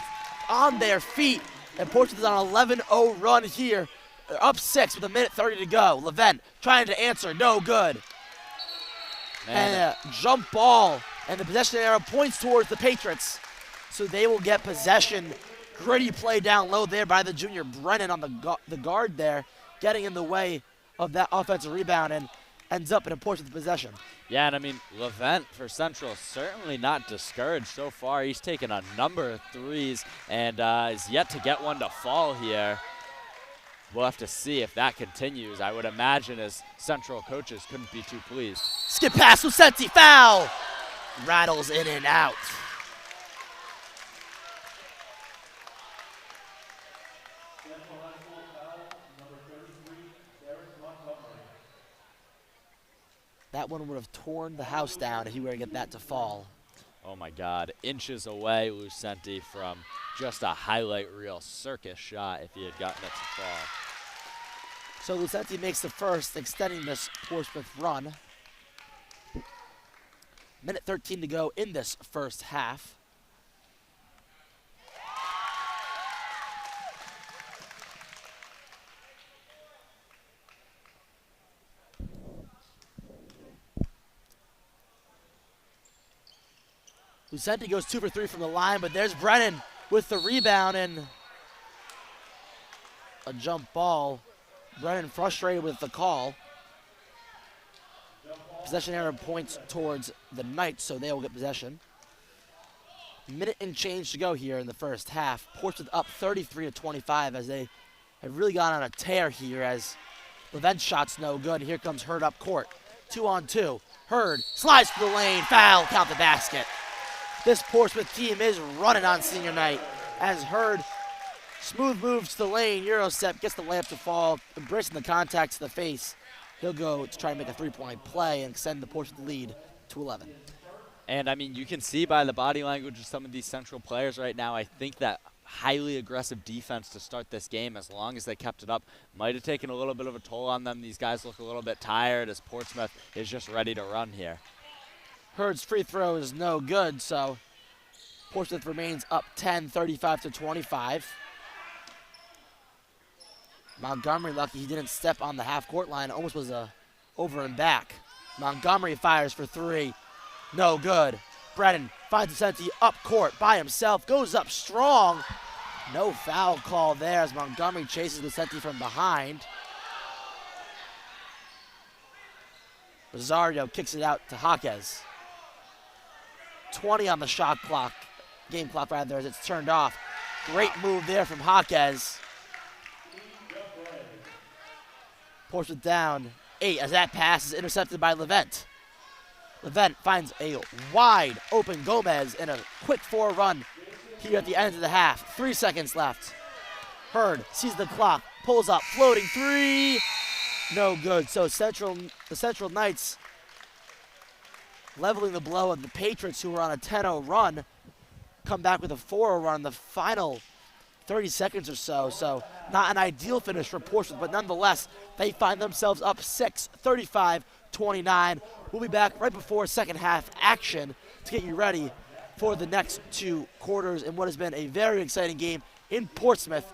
Speaker 1: on their feet, and Portsmouth is on an 11-0 run here. They're up 6 with 1:30 to go. Levent trying to answer, no good. And a jump ball, and the possession arrow points towards the Patriots. So they will get possession. Gritty play down low there by the junior Brennan on the guard there, getting in the way of that offensive rebound, and ends up in a Portsmouth possession.
Speaker 5: Yeah, and I mean, Levent for Central certainly not discouraged so far. He's taken a number of threes and is yet to get one to fall here. We'll have to see if that continues. I would imagine as Central coaches couldn't be too pleased.
Speaker 1: Skip pass, Lucenti, foul! Rattles in and out. That one would have torn the house down if he were to get that to fall.
Speaker 5: Oh my God, inches away, Lucenti, from just a highlight reel circus shot if he had gotten it to fall.
Speaker 1: So Lucenti makes the first, extending this Portsmouth run. 1:13 to go in this first half. Lucente goes 2 for 3 from the line, but there's Brennan with the rebound and a jump ball. Brennan frustrated with the call. Possession error points towards the Knights, so they will get possession. Minute and change to go here in the first half. Portsmouth up 33-25 as they have really gone on a tear here as Levent's shot's no good. Here comes Hurd up court. 2-on-2. Hurd slides to the lane. Foul. Count the basket. This Portsmouth team is running on senior night as Hurd smooth moves to the lane. Eurostep gets the layup to fall, embracing the contact to the face. He'll go to try and make a three-point play and extend the Portsmouth lead to 11.
Speaker 5: And I mean, you can see by the body language of some of these Central players right now, I think that highly aggressive defense to start this game, as long as they kept it up, might have taken a little bit of a toll on them. These guys look a little bit tired as Portsmouth is just ready to run here.
Speaker 1: Hurd's free throw is no good, so Portsmouth remains up 10, 35-25. Montgomery lucky he didn't step on the half-court line. Almost was a over and back. Montgomery fires for three. No good. Brennan finds Vicente up court by himself. Goes up strong. No foul call there as Montgomery chases Vicente from behind. Rosario kicks it out to Jaquez. 20 on the shot clock. Game clock rather, as it's turned off. Great move there from Jaquez. Portsmouth down 8 as that pass is intercepted by Levent. Levent finds a wide open Gomez in a quick 4 run here at the end of the half. 3 seconds left. Hurd sees the clock, pulls up, floating three. No good. So the Central Knights leveling the blow of the Patriots, who were on a 10-0 run, come back with a 4-0 run in the final 30 seconds or so. So not an ideal finish for Portsmouth, but nonetheless, they find themselves up 6, 35-29. We'll be back right before second half action to get you ready for the next 2 quarters in what has been a very exciting game in Portsmouth.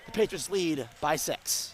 Speaker 1: The Patriots lead by 6.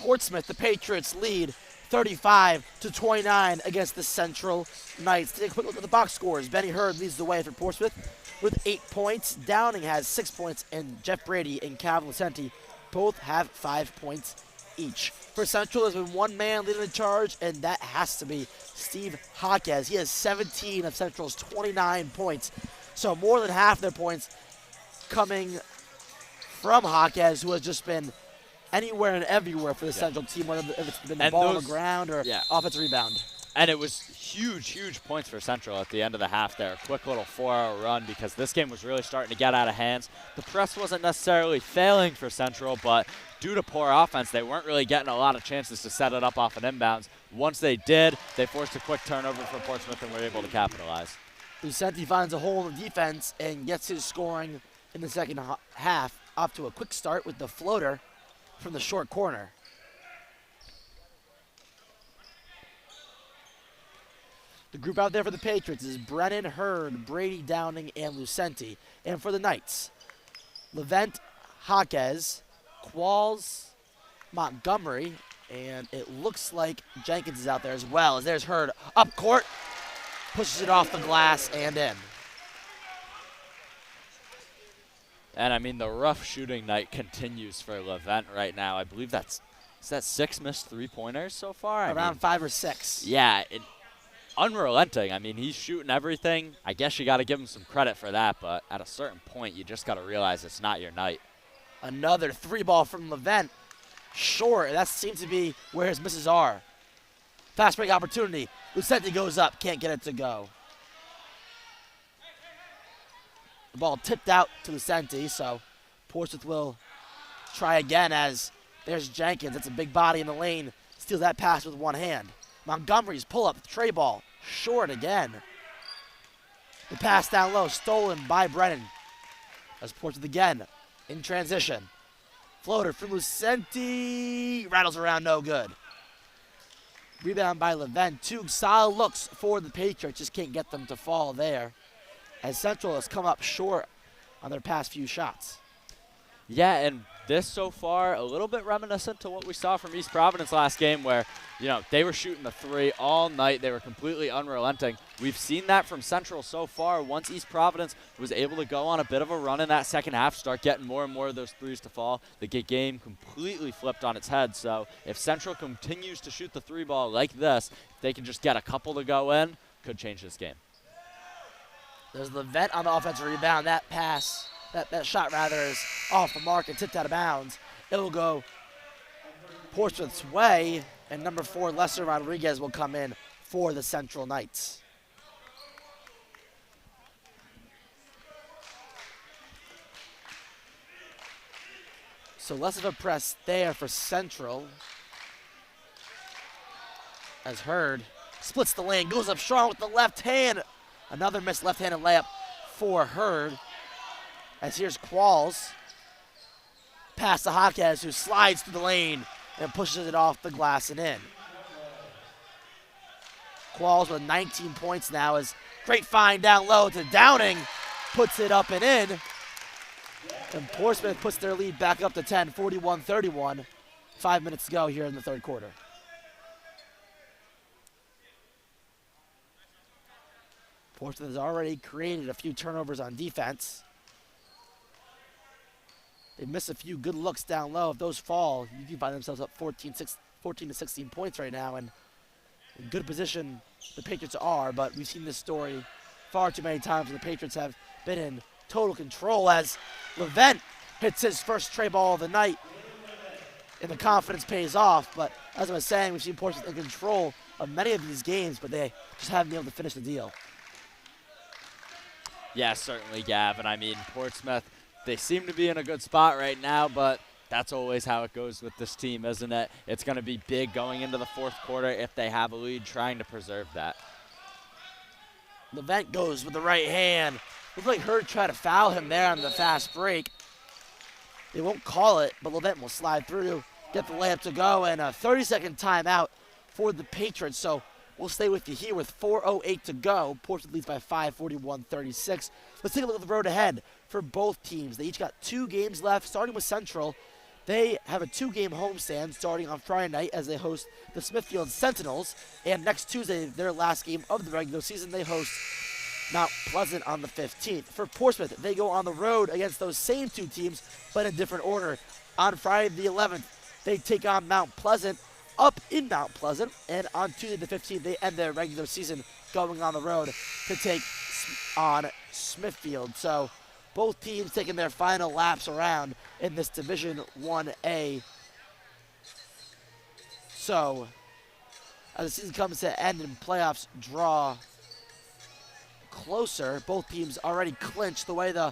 Speaker 1: Portsmouth, the Patriots lead 35-29 against the Central Knights. Take a quick look at the box scores. Benny Hurd leads the way for Portsmouth with 8 points. Downing has 6 points, and Jeff Brady and Calvin Lucenti both have 5 points each. For Central, there's been one man leading the charge, and that has to be Steve Jaquez. He has 17 of Central's 29 points, so more than half their points coming from Jaquez, who has just been anywhere and everywhere for the Central team, whether it's been the ball on the ground or offensive rebound.
Speaker 5: And it was huge points for Central at the end of the half there. A quick little 4-hour run because this game was really starting to get out of hands. The press wasn't necessarily failing for Central, but due to poor offense, they weren't really getting a lot of chances to set it up off an inbounds. Once they did, they forced a quick turnover for Portsmouth and were able to capitalize.
Speaker 1: Lucenti finds a hole in the defense and gets his scoring in the second half off to a quick start with the floater from the short corner. The group out there for the Patriots is Brennan, Hurd, Brady, Downing, and Lucenti. And for the Knights, Levent, Jaquez, Qualls, Montgomery, and it looks like Jenkins is out there as well. As there's Hurd up court, pushes it off the glass and in.
Speaker 5: And I mean, the rough shooting night continues for Levent right now. I believe is that 6 missed three-pointers so far?
Speaker 1: Around 5 or 6.
Speaker 5: Yeah, unrelenting. I mean, he's shooting everything. I guess you got to give him some credit for that, but at a certain point, you just got to realize it's not your night.
Speaker 1: Another 3-ball from Levent. Short. That seems to be where his misses are. Fast break opportunity. Lucenti goes up. Can't get it to go. The ball tipped out to Lucenti, so Portsmouth will try again as there's Jenkins. That's a big body in the lane. Steals that pass with one hand. Montgomery's pull-up, tray ball, short again. The pass down low, stolen by Brennan. As Portsmouth again in transition. Floater from Lucenti, rattles around, no good. Rebound by Levent. 2 solid looks for the Patriots, just can't get them to fall there, as Central has come up short on their past few shots.
Speaker 5: Yeah, and this so far a little bit reminiscent to what we saw from East Providence last game where, they were shooting the 3 all night. They were completely unrelenting. We've seen that from Central so far. Once East Providence was able to go on a bit of a run in that second half, start getting more and more of those 3s to fall, the game completely flipped on its head. So if Central continues to shoot the 3-ball like this, if they can just get a couple to go in, could change this game.
Speaker 1: There's Levent on the offensive rebound. That pass, that shot rather, is off the mark and tipped out of bounds. It will go Portsmouth's way, and number 4, Lester Rodriguez, will come in for the Central Knights. So less of a press there for Central. As Hurd splits the lane, goes up strong with the left hand. Another missed left-handed layup for Hurd. As here's Qualls. Pass to Jaquez, who slides through the lane and pushes it off the glass and in. Qualls with 19 points now, as great find down low to Downing. Puts it up and in. And Portsmouth puts their lead back up to 10, 41-31. 5 minutes to go here in the third quarter. Portsmouth has already created a few turnovers on defense. They miss a few good looks down low. If those fall, you can find themselves up 14 to 16 points right now. And in good position the Patriots are, but we've seen this story far too many times where the Patriots have been in total control as Levent hits his first tray ball of the night. And the confidence pays off. But as I was saying, we've seen Portsmouth in control of many of these games, but they just haven't been able to finish the deal.
Speaker 5: Yeah, certainly, Gavin. I mean, Portsmouth, they seem to be in a good spot right now, but that's always how it goes with this team, isn't it? It's going to be big going into the fourth quarter if they have a lead, trying to preserve that.
Speaker 1: Levent goes with the right hand. Looks like Hurd tried to foul him there on the fast break. They won't call it, but Levent will slide through, get the layup to go, and a 30-second timeout for the Patriots. So we'll stay with you here with 4:08 to go. Portsmouth leads by 5, 41-36. Let's take a look at the road ahead for both teams. They each got 2 games left, starting with Central. They have a 2-game homestand starting on Friday night as they host the Smithfield Sentinels. And next Tuesday, their last game of the regular season, they host Mount Pleasant on the 15th. For Portsmouth, they go on the road against those same 2 teams, but in different order. On Friday the 11th, they take on Mount Pleasant up in Mount Pleasant. And on Tuesday the 15th, they end their regular season going on the road to take on Smithfield. So both teams taking their final laps around in this Division 1A. So as the season comes to end and playoffs draw closer, both teams already clinched. The way the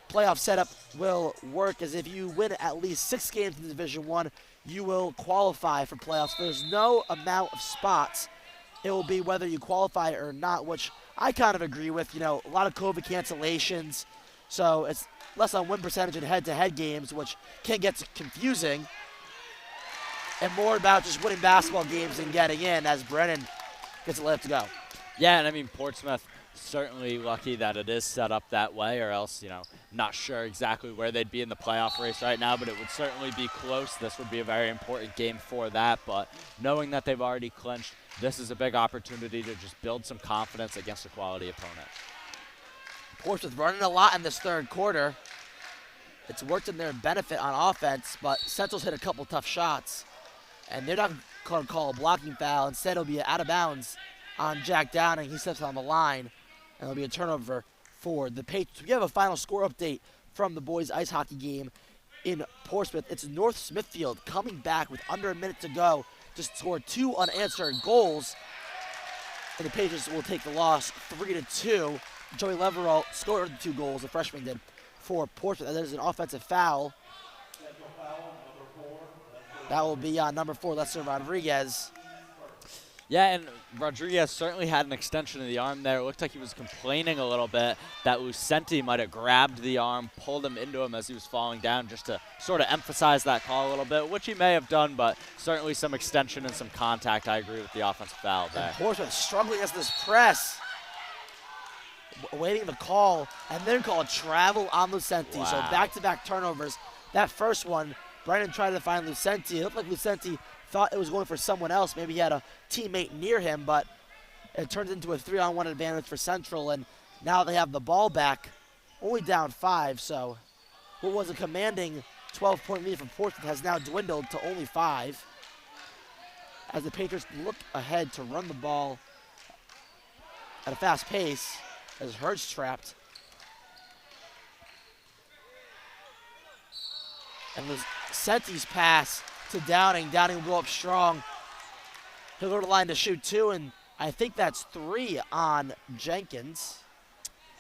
Speaker 1: playoff setup will work is if you win at least 6 games in Division 1, you will qualify for playoffs. There's no amount of spots. It will be whether you qualify or not, which I kind of agree with. You know, a lot of COVID cancellations, so it's less on win percentage in head-to-head games, which can get confusing, and more about just winning basketball games and getting in as Brennan gets it left to go.
Speaker 5: Yeah, and I mean, Portsmouth certainly lucky that it is set up that way, or else, you know, not sure exactly where they'd be in the playoff race right now, but it would certainly be close. This would be a very important game for that, but knowing that they've already clinched, this is a big opportunity to just build some confidence against a quality opponent.
Speaker 1: Portsmouth running a lot in this third quarter. It's worked in their benefit on offense, but Central's hit a couple tough shots, and they're not going to call a blocking foul. Instead, it'll be out of bounds on Jack Downing. He steps on the line, and it'll be a turnover for the Patriots. We have a final score update from the boys' ice hockey game in Portsmouth. It's North Smithfield coming back with under a minute to go to score 2 unanswered goals, and the Patriots will take the loss 3-2. Joey Leverall scored the 2 goals, the freshman did, for Portsmouth. And there's an offensive foul. That will be on number 4, Lester Rodriguez.
Speaker 5: Yeah, and Rodriguez certainly had an extension of the arm there. It looked like he was complaining a little bit that Lucenti might have grabbed the arm, pulled him into him as he was falling down, just to sort of emphasize that call a little bit, which he may have done, but certainly some extension and some contact. I agree with the offensive foul there.
Speaker 1: And Portsmouth struggling against this press, waiting the call, and then call a travel on Lucenti.
Speaker 5: Wow.
Speaker 1: So back-to-back turnovers. That first one, Brennan tried to find Lucenti. It looked like Lucenti thought it was going for someone else. Maybe he had a teammate near him, but it turns into a 3-on-1 advantage for Central, and now they have the ball back, only down 5. So what was a commanding 12-point lead from Portsmouth has now dwindled to only 5, as the Patriots look ahead to run the ball at a fast pace as Hurd's trapped. And Lucenti's pass to Downing. Downing will go up strong. He'll go to the line to shoot 2, and I think that's 3 on Jenkins.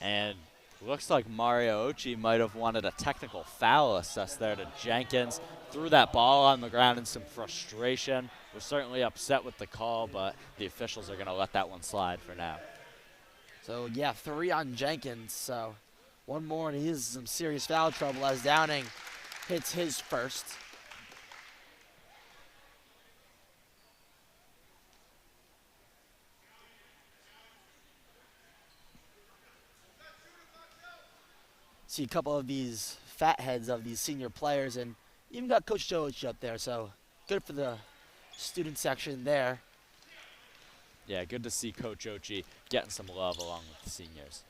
Speaker 5: And looks like Mario Ochi might have wanted a technical foul assessed there to Jenkins. Threw that ball on the ground in some frustration. Was certainly upset with the call, but the officials are going to let that one slide for now.
Speaker 1: So, yeah, 3 on Jenkins. So, one more, and he's in some serious foul trouble as Downing hits his first. See a couple of these fat heads of these senior players, and even got Coach Jolich up there, so good for the student section there.
Speaker 5: Yeah, good to see Coach Ochi getting some love along with the seniors.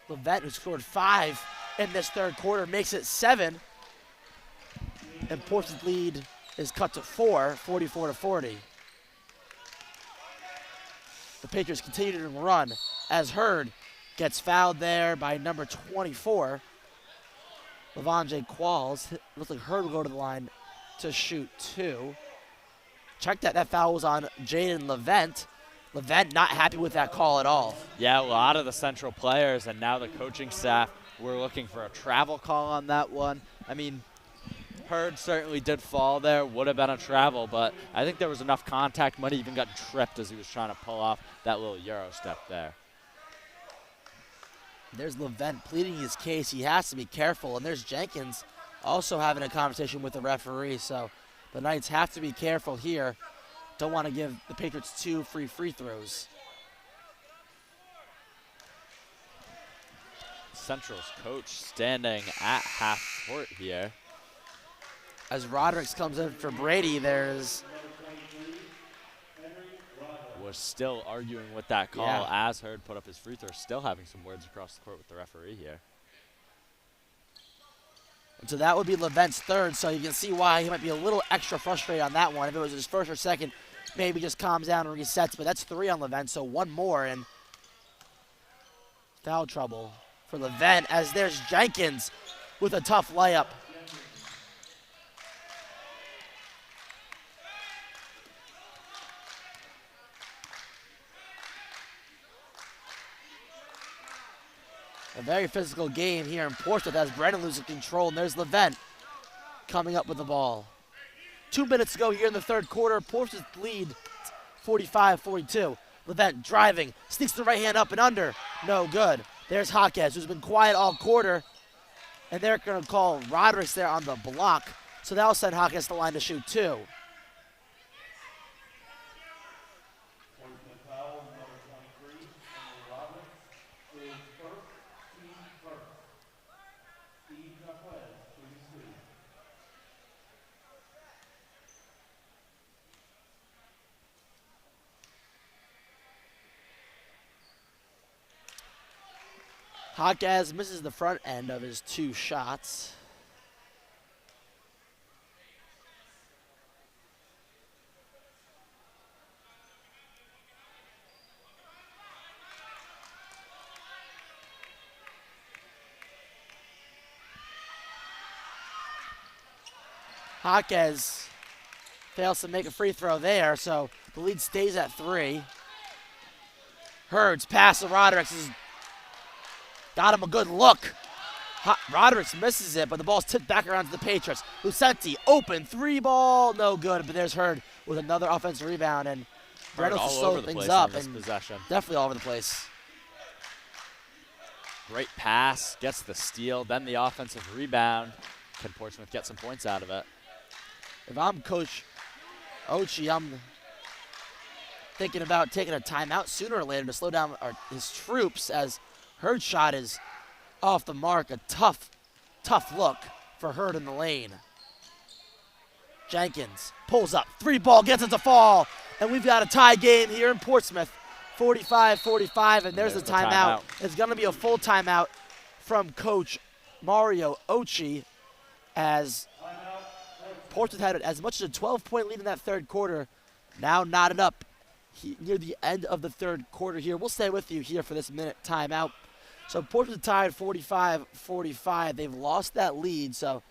Speaker 1: Levent, who scored 5 in this third quarter, makes it 7. And Portsmouth's lead is cut to 4, 44-40. The Patriots continue to run as Hurd gets fouled there by number 24, Levanje Qualls. Looks like Hurd will go to the line to shoot 2. Check that foul was on Jaden Levent. Levent not happy with that call at all.
Speaker 5: Yeah, a lot of the Central players and now the coaching staff were looking for a travel call on that one. I mean, Hurd certainly did fall there, would have been a travel, but I think there was enough contact. Might have even got tripped as he was trying to pull off that little Euro step there.
Speaker 1: There's Levent pleading his case. He has to be careful. And there's Jenkins also having a conversation with the referee. So the Knights have to be careful here. Don't want to give the Patriots 2 free throws.
Speaker 5: Central's coach standing at half court here.
Speaker 1: As Rodericks comes in for Brady,
Speaker 5: Was still arguing with that call as Hurd put up his free throw, still having some words across the court with the referee here.
Speaker 1: And so that would be Levent's third, so you can see why he might be a little extra frustrated on that one. If it was his first or second, maybe just calms down and resets, but that's 3 on Levent, so 1 more, and foul trouble for Levent as there's Jenkins with a tough layup. A very physical game here in Portsmouth as Brennan loses control, and there's Levent coming up with the ball. 2 minutes to go here in the third quarter. Portsmouth lead 45-42. Levent driving, sneaks the right hand up and under. No good. There's Jaquez, who's been quiet all quarter, and they're going to call Rodericks there on the block, so that'll send Jaquez to the line to shoot 2. Jaquez misses the front end of his 2 shots. Jaquez fails to make a free throw there, so the lead stays at 3. Hurd's pass to Rodericks is got him a good look. Rodericks misses it, but the ball's tipped back around to the Patriots. Lucenti, open, 3 ball, no good, but there's Hurd with another offensive rebound, and Reynolds to slow things up, and
Speaker 5: possession.
Speaker 1: Definitely all over the place.
Speaker 5: Great pass, gets the steal, then the offensive rebound. Can Portsmouth get some points out of it?
Speaker 1: If I'm Coach Ochi, I'm thinking about taking a timeout sooner or later to slow down his troops, as Hurd's shot is off the mark. A tough look for Hurd in the lane. Jenkins pulls up, 3 ball, gets it to fall, and we've got a tie game here in Portsmouth, 45-45, and there's the timeout. It's going to be a full timeout from Coach Mario Ochi, as Portsmouth had as much as a 12-point lead in that third quarter, now knotted up near the end of the third quarter here. We'll stay with you here for this minute timeout. So Portsmouth tied 45-45. They've lost that lead, so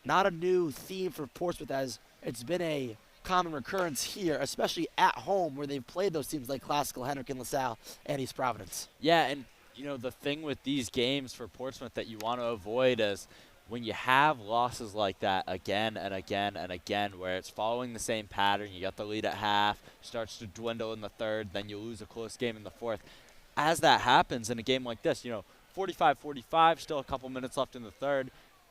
Speaker 1: not a new theme for Portsmouth, as it's been a common recurrence here, especially at home where they've played those teams like Classical, Henrican, LaSalle, and East Providence.
Speaker 5: Yeah, and you know, the thing with these games for Portsmouth that you want to avoid is when you have losses like that again and again and again, where it's following the same pattern, you got the lead at half, starts to dwindle in the third, then you lose a close game in the fourth. As that happens in a game like this, 45-45, still a couple minutes left in the third.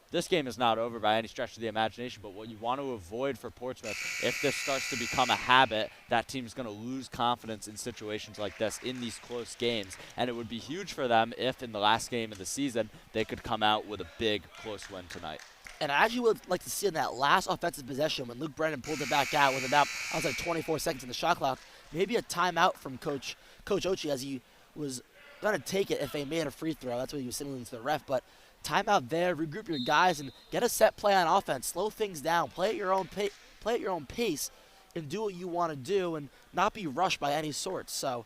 Speaker 5: This game is not over by any stretch of the imagination, but what you want to avoid for Portsmouth, if this starts to become a habit, that team's going to lose confidence in situations like this in these close games. And it would be huge for them if in the last game of the season they could come out with a big close win tonight.
Speaker 1: And I actually would like to see in that last offensive possession when Luke Brennan pulled it back out with about, 24 seconds in the shot clock, maybe a timeout from Coach Ochi, as he was going to take it if they made a free throw. That's what he was signaling to the ref. But timeout there, regroup your guys, and get a set play on offense. Slow things down. Play at your own pace, and do what you want to do, and not be rushed by any sort. So,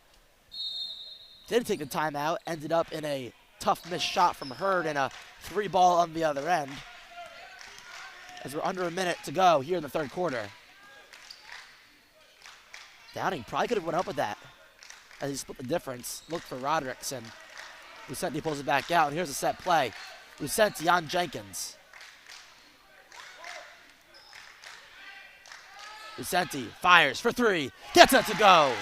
Speaker 1: didn't take the timeout. Ended up in a tough missed shot from Hurd and a 3 ball on the other end. As we're under a minute to go here in the third quarter. Downing probably could have went up with that, as he split the difference. Looked for Rodericks, and Lucenti pulls it back out, and here's a set play. Lucenti on Jenkins. Lucenti fires for 3, gets it to go.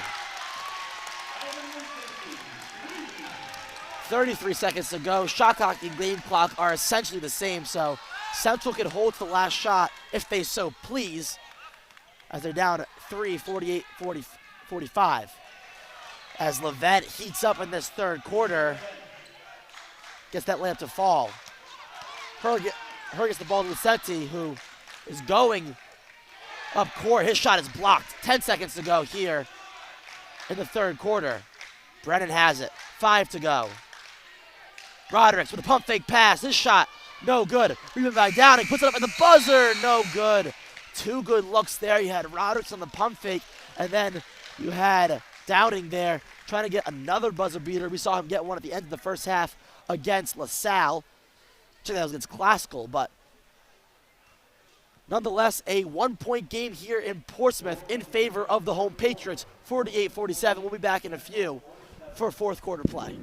Speaker 1: 33 seconds to go. Shot clock and game clock are essentially the same, so Central can hold to the last shot if they so please, as they're down 3, 45. As Levent heats up in this third quarter, gets that layup to fall. Hurd gets the ball to Lucenti, who is going up court. His shot is blocked. 10 seconds to go here in the third quarter. Brennan has it. 5 to go. Rodericks with a pump fake pass. His shot, no good. Rebound by Downing. Puts it up at the buzzer. No good. 2 good looks there. You had Rodericks on the pump fake, and then you had Downing there trying to get another buzzer beater. We saw him get one at the end of the first half against LaSalle. Check that was against Classical, but nonetheless, a 1-point game here in Portsmouth in favor of the home Patriots, 48-47. We'll be back in a few for fourth quarter play.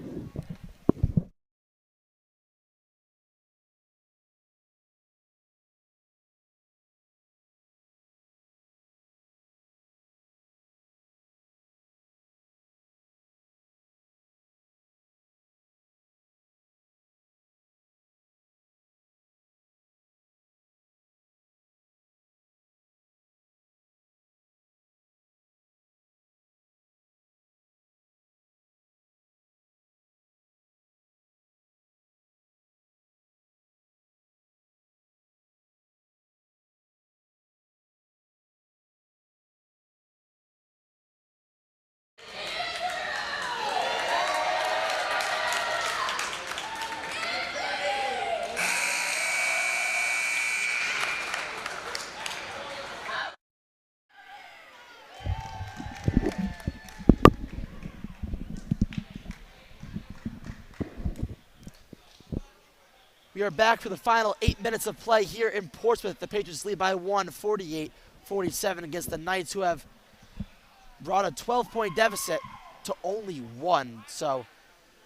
Speaker 1: We are back for the final 8 minutes of play here in Portsmouth. The Patriots lead by 1, 48-47 against the Knights, who have brought a 12-point deficit to only 1. So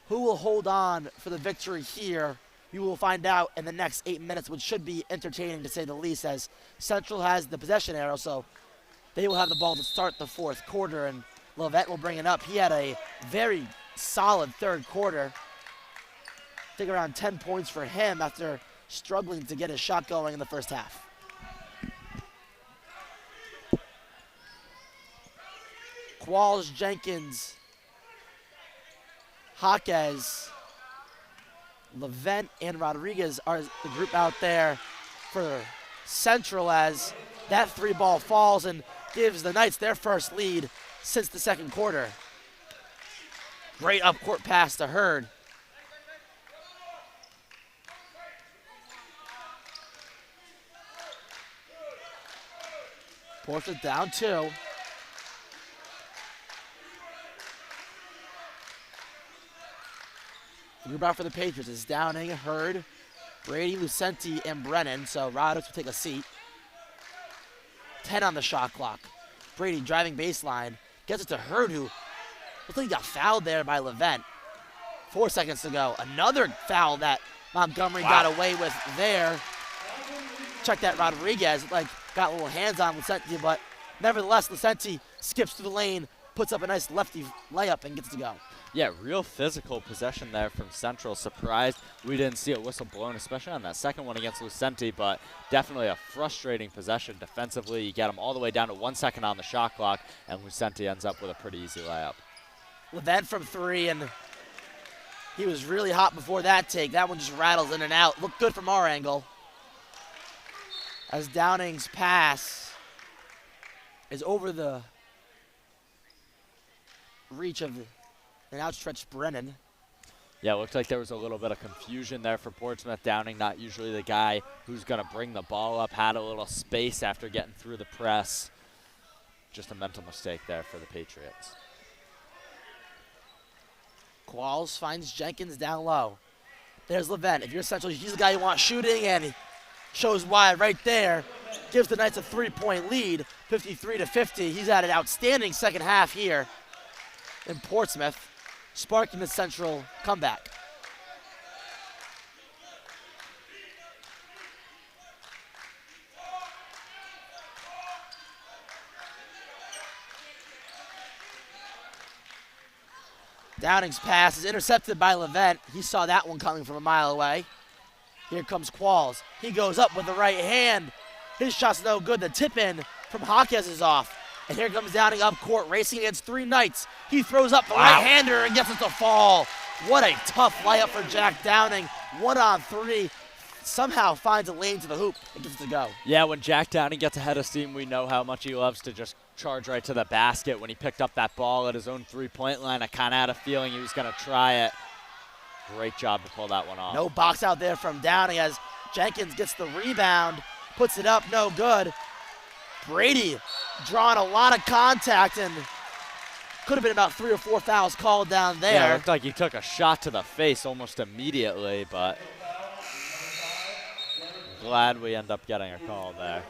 Speaker 1: who will hold on for the victory here? We will find out in the next 8 minutes, which should be entertaining to say the least, as Central has the possession arrow, so they will have the ball to start the fourth quarter, and Lovett will bring it up. He had a very solid third quarter. I think around 10 points for him after struggling to get his shot going in the first half. Qualls, Jenkins, Jaquez, Levent, and Rodriguez are the group out there for Central, as that 3-ball falls and gives the Knights their first lead since the second quarter. Great up-court pass to Hurd. Portsmouth down 2. The group out for the Patriots is Downing, Hurd, Brady, Lucenti, and Brennan. So Rodgers will take a seat. 10 on the shot clock. Brady driving baseline. Gets it to Hurd, who looks like he got fouled there by Levent. 4 seconds to go. Another foul that Montgomery got away with there. Check that, Rodriguez got a little hands on Lucenti, but nevertheless, Lucenti skips through the lane, puts up a nice lefty layup, and gets to go.
Speaker 5: Yeah, real physical possession there from Central. Surprised we didn't see a whistle blown, especially on that second one against Lucenti, but definitely a frustrating possession defensively. You get them all the way down to 1 second on the shot clock, and Lucenti ends up with a pretty easy layup.
Speaker 1: Levent from 3, and he was really hot before that take. That one just rattles in and out. Looked good from our angle. As Downing's pass is over the reach of an outstretched Brennan.
Speaker 5: Yeah, it looked like there was a little bit of confusion there for Portsmouth. Downing, not usually the guy who's going to bring the ball up, had a little space after getting through the press. Just a mental mistake there for the Patriots.
Speaker 1: Qualls finds Jenkins down low. There's Levent. If you're Central, he's the guy you want shooting, and he shows why right there. Gives the Knights a 3-point lead, 53-50. He's had an outstanding second half here in Portsmouth, sparking the Central comeback. Downing's pass is intercepted by Levent. He saw that one coming from a mile away. Here comes Qualls. He goes up with the right hand. His shot's no good. The tip in from Jaquez is off. And here comes Downing up court, racing against 3 Knights. He throws up the right-hander and gets it to fall. What a tough layup for Jack Downing. 1-on-3. Somehow finds a lane to the hoop and gets it to go.
Speaker 5: Yeah, when Jack Downing gets ahead of steam, we know how much he loves to just charge right to the basket. When he picked up that ball at his own three-point line, I kind of had a feeling he was going to try it. Great job to pull that one off.
Speaker 1: No box out there from Downing as Jenkins gets the rebound, puts it up, no good. Brady drawing a lot of contact and could have been about 3 or 4 fouls called down there.
Speaker 5: Yeah, it looked like he took a shot to the face almost immediately, but glad we end up getting a call there.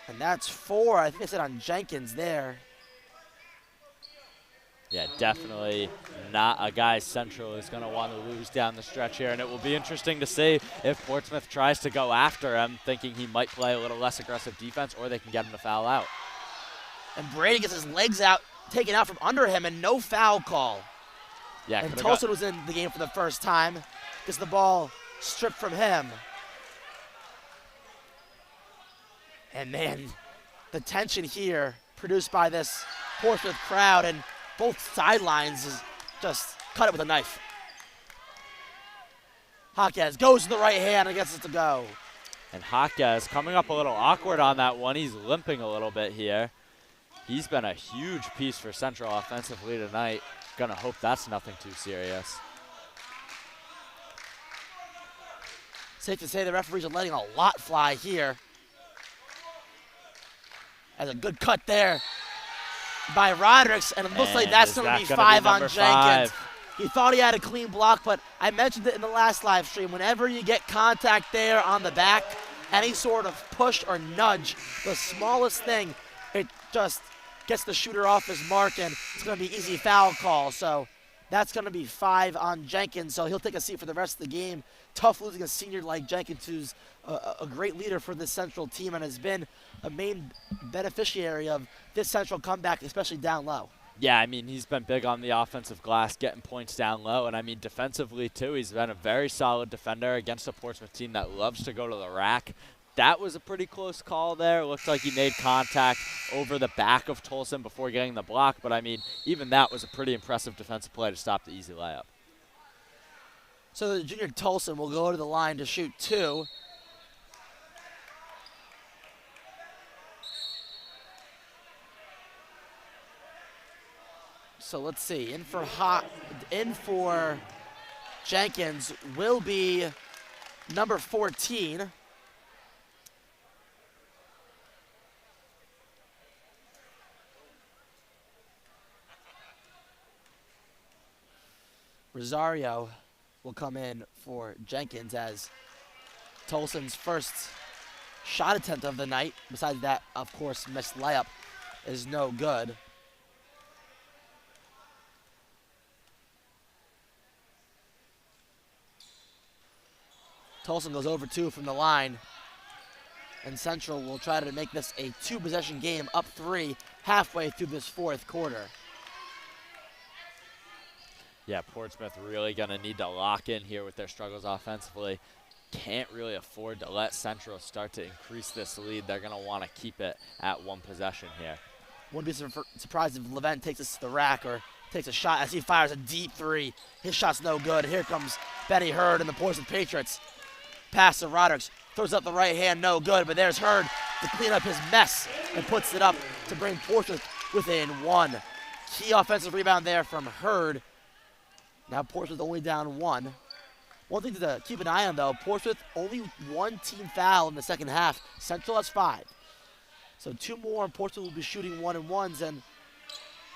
Speaker 1: And that's 4, I think I said on Jenkins there.
Speaker 5: Yeah, definitely not a guy Central is going to want to lose down the stretch here, and it will be interesting to see if Portsmouth tries to go after him, thinking he might play a little less aggressive defense, or they can get him to foul out.
Speaker 1: And Brady gets his legs out, taken out from under him, and no foul call.
Speaker 5: Yeah,
Speaker 1: and Tolson was in the game for the first time. Gets the ball stripped from him. And man, the tension here produced by this Portsmouth crowd and both sidelines is just cut it with a knife. Jaquez goes to the right hand and gets it to go.
Speaker 5: And Jaquez coming up a little awkward on that one. He's limping a little bit here. He's been a huge piece for Central offensively tonight. Gonna hope that's nothing too serious.
Speaker 1: Safe to say the referees are letting a lot fly here. Has a good cut there by Roderick's, and it looks like that's going to be 5 on Jenkins. He thought he had a clean block, but I mentioned it in the last live stream. Whenever you get contact there on the back, any sort of push or nudge, the smallest thing, it just gets the shooter off his mark, and it's going to be easy foul call. So that's going to be 5 on Jenkins, so he'll take a seat for the rest of the game. Tough losing a senior like Jenkins, who's a great leader for this Central team and has been a main beneficiary of this Central comeback, especially down low.
Speaker 5: Yeah, I mean, he's been big on the offensive glass, getting points down low, and I mean, defensively, too. He's been a very solid defender against a Portsmouth team that loves to go to the rack. That was a pretty close call there. It looked like he made contact over the back of Tolson before getting the block, but I mean, even that was a pretty impressive defensive play to stop the easy layup.
Speaker 1: So the junior Tolson will go to the line to shoot 2. So let's see. In for Jenkins will be number 14. Rosario will come in for Jenkins as Tolson's first shot attempt of the night, besides that, of course, missed layup, is no good. Tolson goes over 2 from the line, and Central will try to make this a 2-possession game, up 3 halfway through this 4th quarter.
Speaker 5: Yeah, Portsmouth really going to need to lock in here with their struggles offensively. Can't really afford to let Central start to increase this lead. They're going to want to keep it at 1 possession here.
Speaker 1: Wouldn't be surprised if Levent takes this to the rack or takes a shot as he fires a deep 3. His shot's no good. Here comes Benny Hurd and the Portsmouth Patriots. Pass to Roderick. Throws up the right hand, no good, but there's Hurd to clean up his mess and puts it up to bring Portsmouth within 1. Key offensive rebound there from Hurd. Now Portsmouth only down 1. One thing to keep an eye on, though, Portsmouth only 1 team foul in the second half. Central has 5. So 2 more, and Portsmouth will be shooting 1-and-1s, and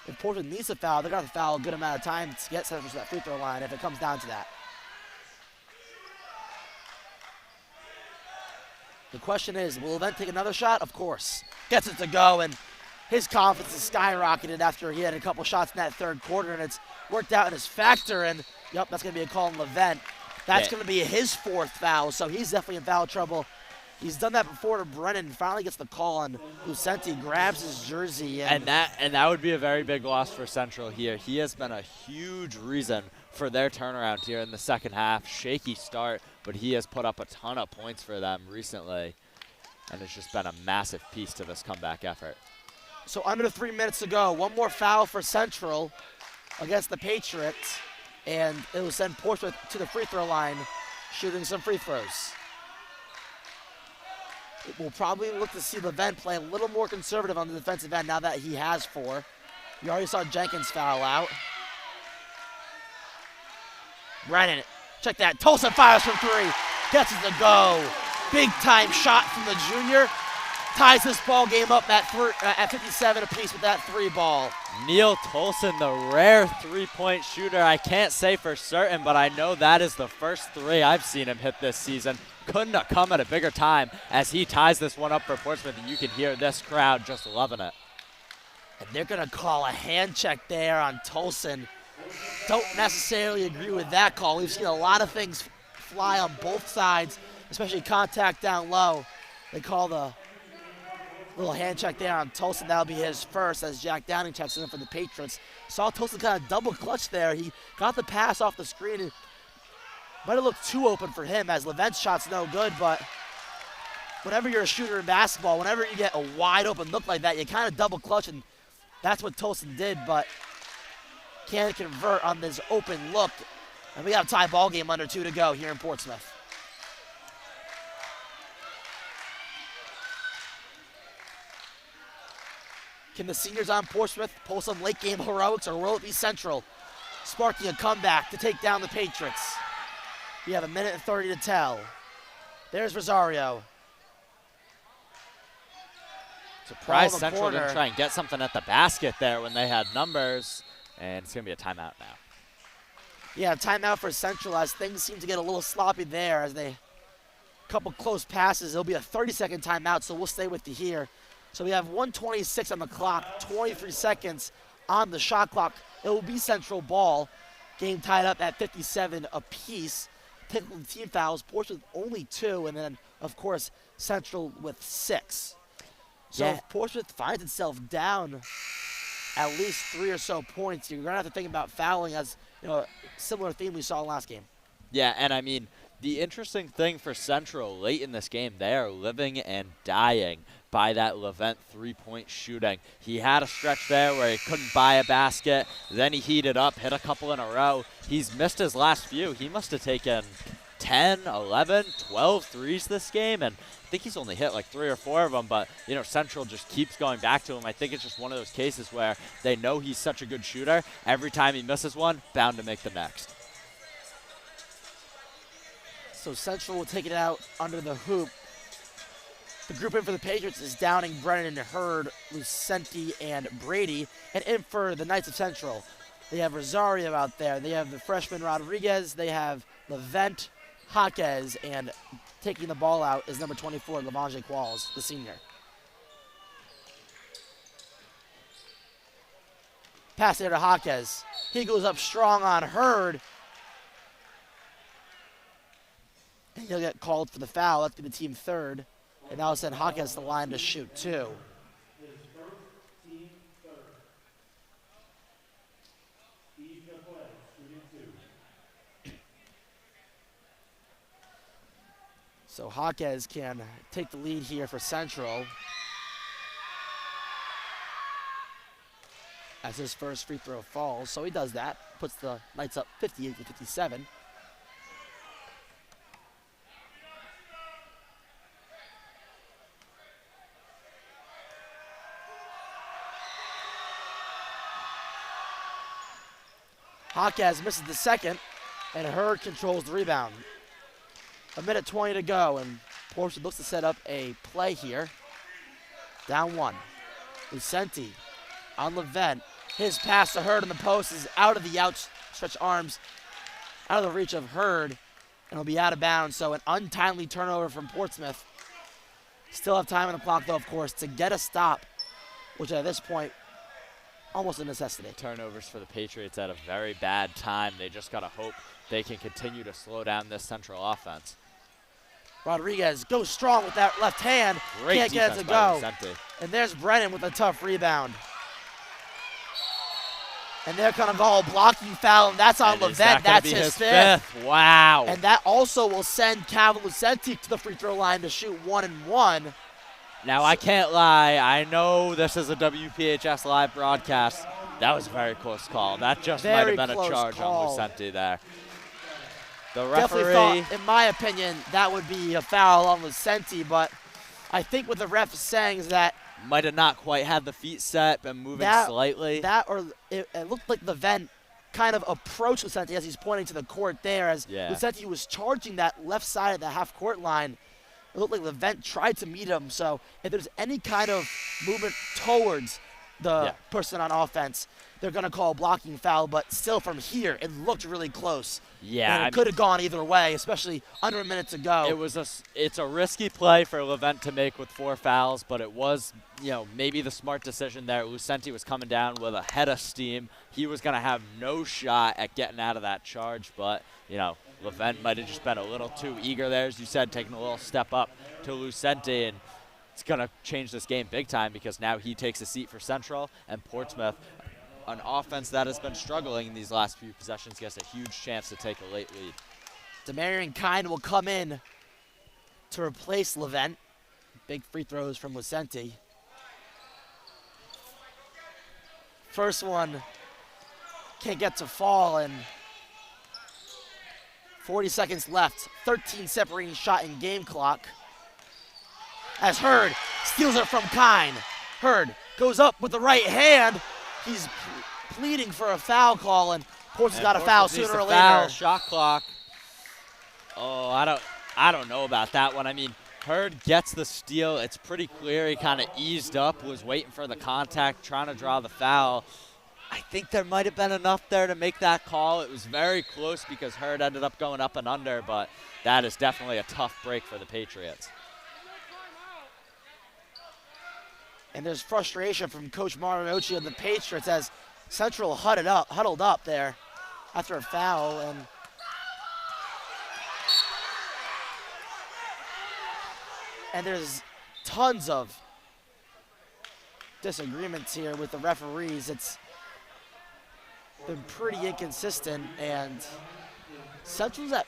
Speaker 1: if Portsmouth needs a foul, they're going to have to foul a good amount of time to get Central to that free throw line if it comes down to that. The question is, will Levent take another shot? Of course. Gets it to go, and his confidence is skyrocketed after he had a couple shots in that 3rd quarter, and it's worked out in his factor, and yep, that's going to be a call on Levent. That's going to be his 4th foul, so he's definitely in foul trouble. He's done that before to Brennan, finally gets the call on Lucenti, grabs his jersey.
Speaker 5: And that would be a very big loss for Central here. He has been a huge reason for their turnaround here in the second half. Shaky start, but he has put up a ton of points for them recently, and it's just been a massive piece to this comeback effort.
Speaker 1: So under 3 minutes to go. One more foul for Central against the Patriots, and it will send Portsmouth to the free throw line, shooting some free throws. We'll probably look to see Levent play a little more conservative on the defensive end now that he has 4. You already saw Jenkins foul out. Brennan, check that. Tolson fires from 3. Gets it to go. Big time shot from the junior. Ties this ball game up at 57 apiece with that 3 ball.
Speaker 5: Neil Tolson, the rare three-point shooter. I can't say for certain, but I know that is the first 3 I've seen him hit this season. Couldn't have come at a bigger time as he ties this one up for Portsmouth, and you can hear this crowd just loving it.
Speaker 1: And they're going to call a hand check there on Tolson. Don't necessarily agree with that call. We've seen a lot of things fly on both sides, especially contact down low. They call the little hand check there on Tolson. That'll be his first as Jack Downing checks in for the Patriots. Saw Tolson kind of double clutch there. He got the pass off the screen and might have looked too open for him as Levent's shot's no good, but whenever you're a shooter in basketball, whenever you get a wide open look like that, you kind of double clutch, and that's what Tolson did, but can't convert on this open look. And we got a tie ball game under 2 to go here in Portsmouth. Can the seniors on Portsmouth pull some late game heroics, or will it be Central sparking a comeback to take down the Patriots? We have 1:30 to tell. There's Rosario.
Speaker 5: Surprised
Speaker 1: Ball in the
Speaker 5: Central
Speaker 1: corner.
Speaker 5: didn't try and get something at the basket there when they had numbers, and it's going to be a timeout now.
Speaker 1: Yeah, timeout for Central as things seem to get a little sloppy there as they couple close passes. It'll be a 30-second timeout, so we'll stay with you here. So we have 1:26 on the clock, 23 seconds on the shot clock. It will be Central ball. Game tied up at 57 apiece. Technical team fouls, Portsmouth only 2, and then, of course, Central with 6. So
Speaker 5: Yeah.
Speaker 1: if Portsmouth finds itself down at least 3 or so points, you're going to have to think about fouling as, a similar theme we saw last game.
Speaker 5: Yeah, and I mean, the interesting thing for Central late in this game, they are living and dying by that Levent three-point shooting. He had a stretch there where he couldn't buy a basket. Then he heated up, hit a couple in a row. He's missed his last few. He must have taken 10, 11, 12 threes this game, and I think he's only hit like 3 or 4 of them, but, Central just keeps going back to him. I think it's just one of those cases where they know he's such a good shooter. Every time he misses one, bound to make the next.
Speaker 1: So Central will take it out under the hoop. The group in for the Patriots is Downing, Brennan, Hurd, Lucenti, and Brady. And in for the Knights of Central, they have Rosario out there. They have the freshman Rodriguez. They have Levent, Jaquez, and taking the ball out is number 24, Levanje Qualls, the senior. Pass there to Jaquez. He goes up strong on Hurd. And he'll get called for the foul. That's going to be the team third. And now send Jaquez to the line to shoot 2. So Jaquez can take the lead here for Central as his first free throw falls. So he does that, puts the Knights up 58-57. Jaquez misses the second, and Hurd controls the rebound. 1:20 to go, and Portsmouth looks to set up a play here. Down 1. Lucenti on Levent. His pass to Hurd in the post is out of the outstretched arms, out of the reach of Hurd, and it'll be out of bounds. So an untimely turnover from Portsmouth. Still have time on the clock, though, of course, to get a stop, which at this point, almost a necessity.
Speaker 5: Turnovers for the Patriots at a very bad time. They just got to hope they can continue to slow down this Central offense.
Speaker 1: Rodriguez goes strong with that left hand.
Speaker 5: Great
Speaker 1: Can't get it to go.
Speaker 5: Vicente.
Speaker 1: And there's Brennan with a tough rebound. And they're going to call a blocking foul, and that's on
Speaker 5: And is
Speaker 1: Levent.
Speaker 5: that gonna
Speaker 1: That's
Speaker 5: be
Speaker 1: his
Speaker 5: his 5th. Wow.
Speaker 1: And that also will send Calvin Lucenti to the free throw line to shoot 1 and 1.
Speaker 5: Now, I can't lie. I know this is a WPHS live broadcast. That was a very close call. That just might
Speaker 1: Very
Speaker 5: have been a
Speaker 1: close
Speaker 5: charge
Speaker 1: call.
Speaker 5: on Lucente there. The
Speaker 1: Definitely
Speaker 5: referee,
Speaker 1: thought, in my opinion, that would be a foul on Lucente, but I think what the ref is saying is that
Speaker 5: might have not quite had the feet set, been moving slightly.
Speaker 1: it looked like Levent kind of approached Lucente as he's pointing to the court there, as Lucente was charging that left side of the half-court line. It looked like Levent tried to meet him, so if there's any kind of movement towards the person on offense, they're going to call a blocking foul, but still from here, it looked really close.
Speaker 5: Yeah,
Speaker 1: and it could have gone either way, especially under a minute to go.
Speaker 5: It's a risky play for Levent to make with 4 fouls, but it was, maybe the smart decision there. Lucente was coming down with a head of steam. He was going to have no shot at getting out of that charge, but, Levent might have just been a little too eager there, as you said, taking a little step up to Lucente, and it's going to change this game big time because now he takes a seat for Central, and Portsmouth, an offense that has been struggling in these last few possessions, gets a huge chance to take a late lead.
Speaker 1: Demarion Kind will come in to replace Levent. Big free throws from Lucente. First one can't get to fall, and 40 seconds left. 13 separating shot in game clock. As Hurd steals it from Kind. Hurd goes up with the right hand. He's pleading for a foul call, and Portsmouth got a foul sooner or later.
Speaker 5: Shot clock. Oh, I don't know about that one. I mean, Hurd gets the steal. It's pretty clear he kind of eased up, was waiting for the contact, trying to draw the foul. I think there might have been enough there to make that call. It was very close because Hurd ended up going up and under, but that is definitely a tough break for the Patriots.
Speaker 1: And there's frustration from Coach Marinocci of the Patriots as Central huddled up there after a foul. And there's tons of disagreements here with the referees. It's been pretty inconsistent, and Central's at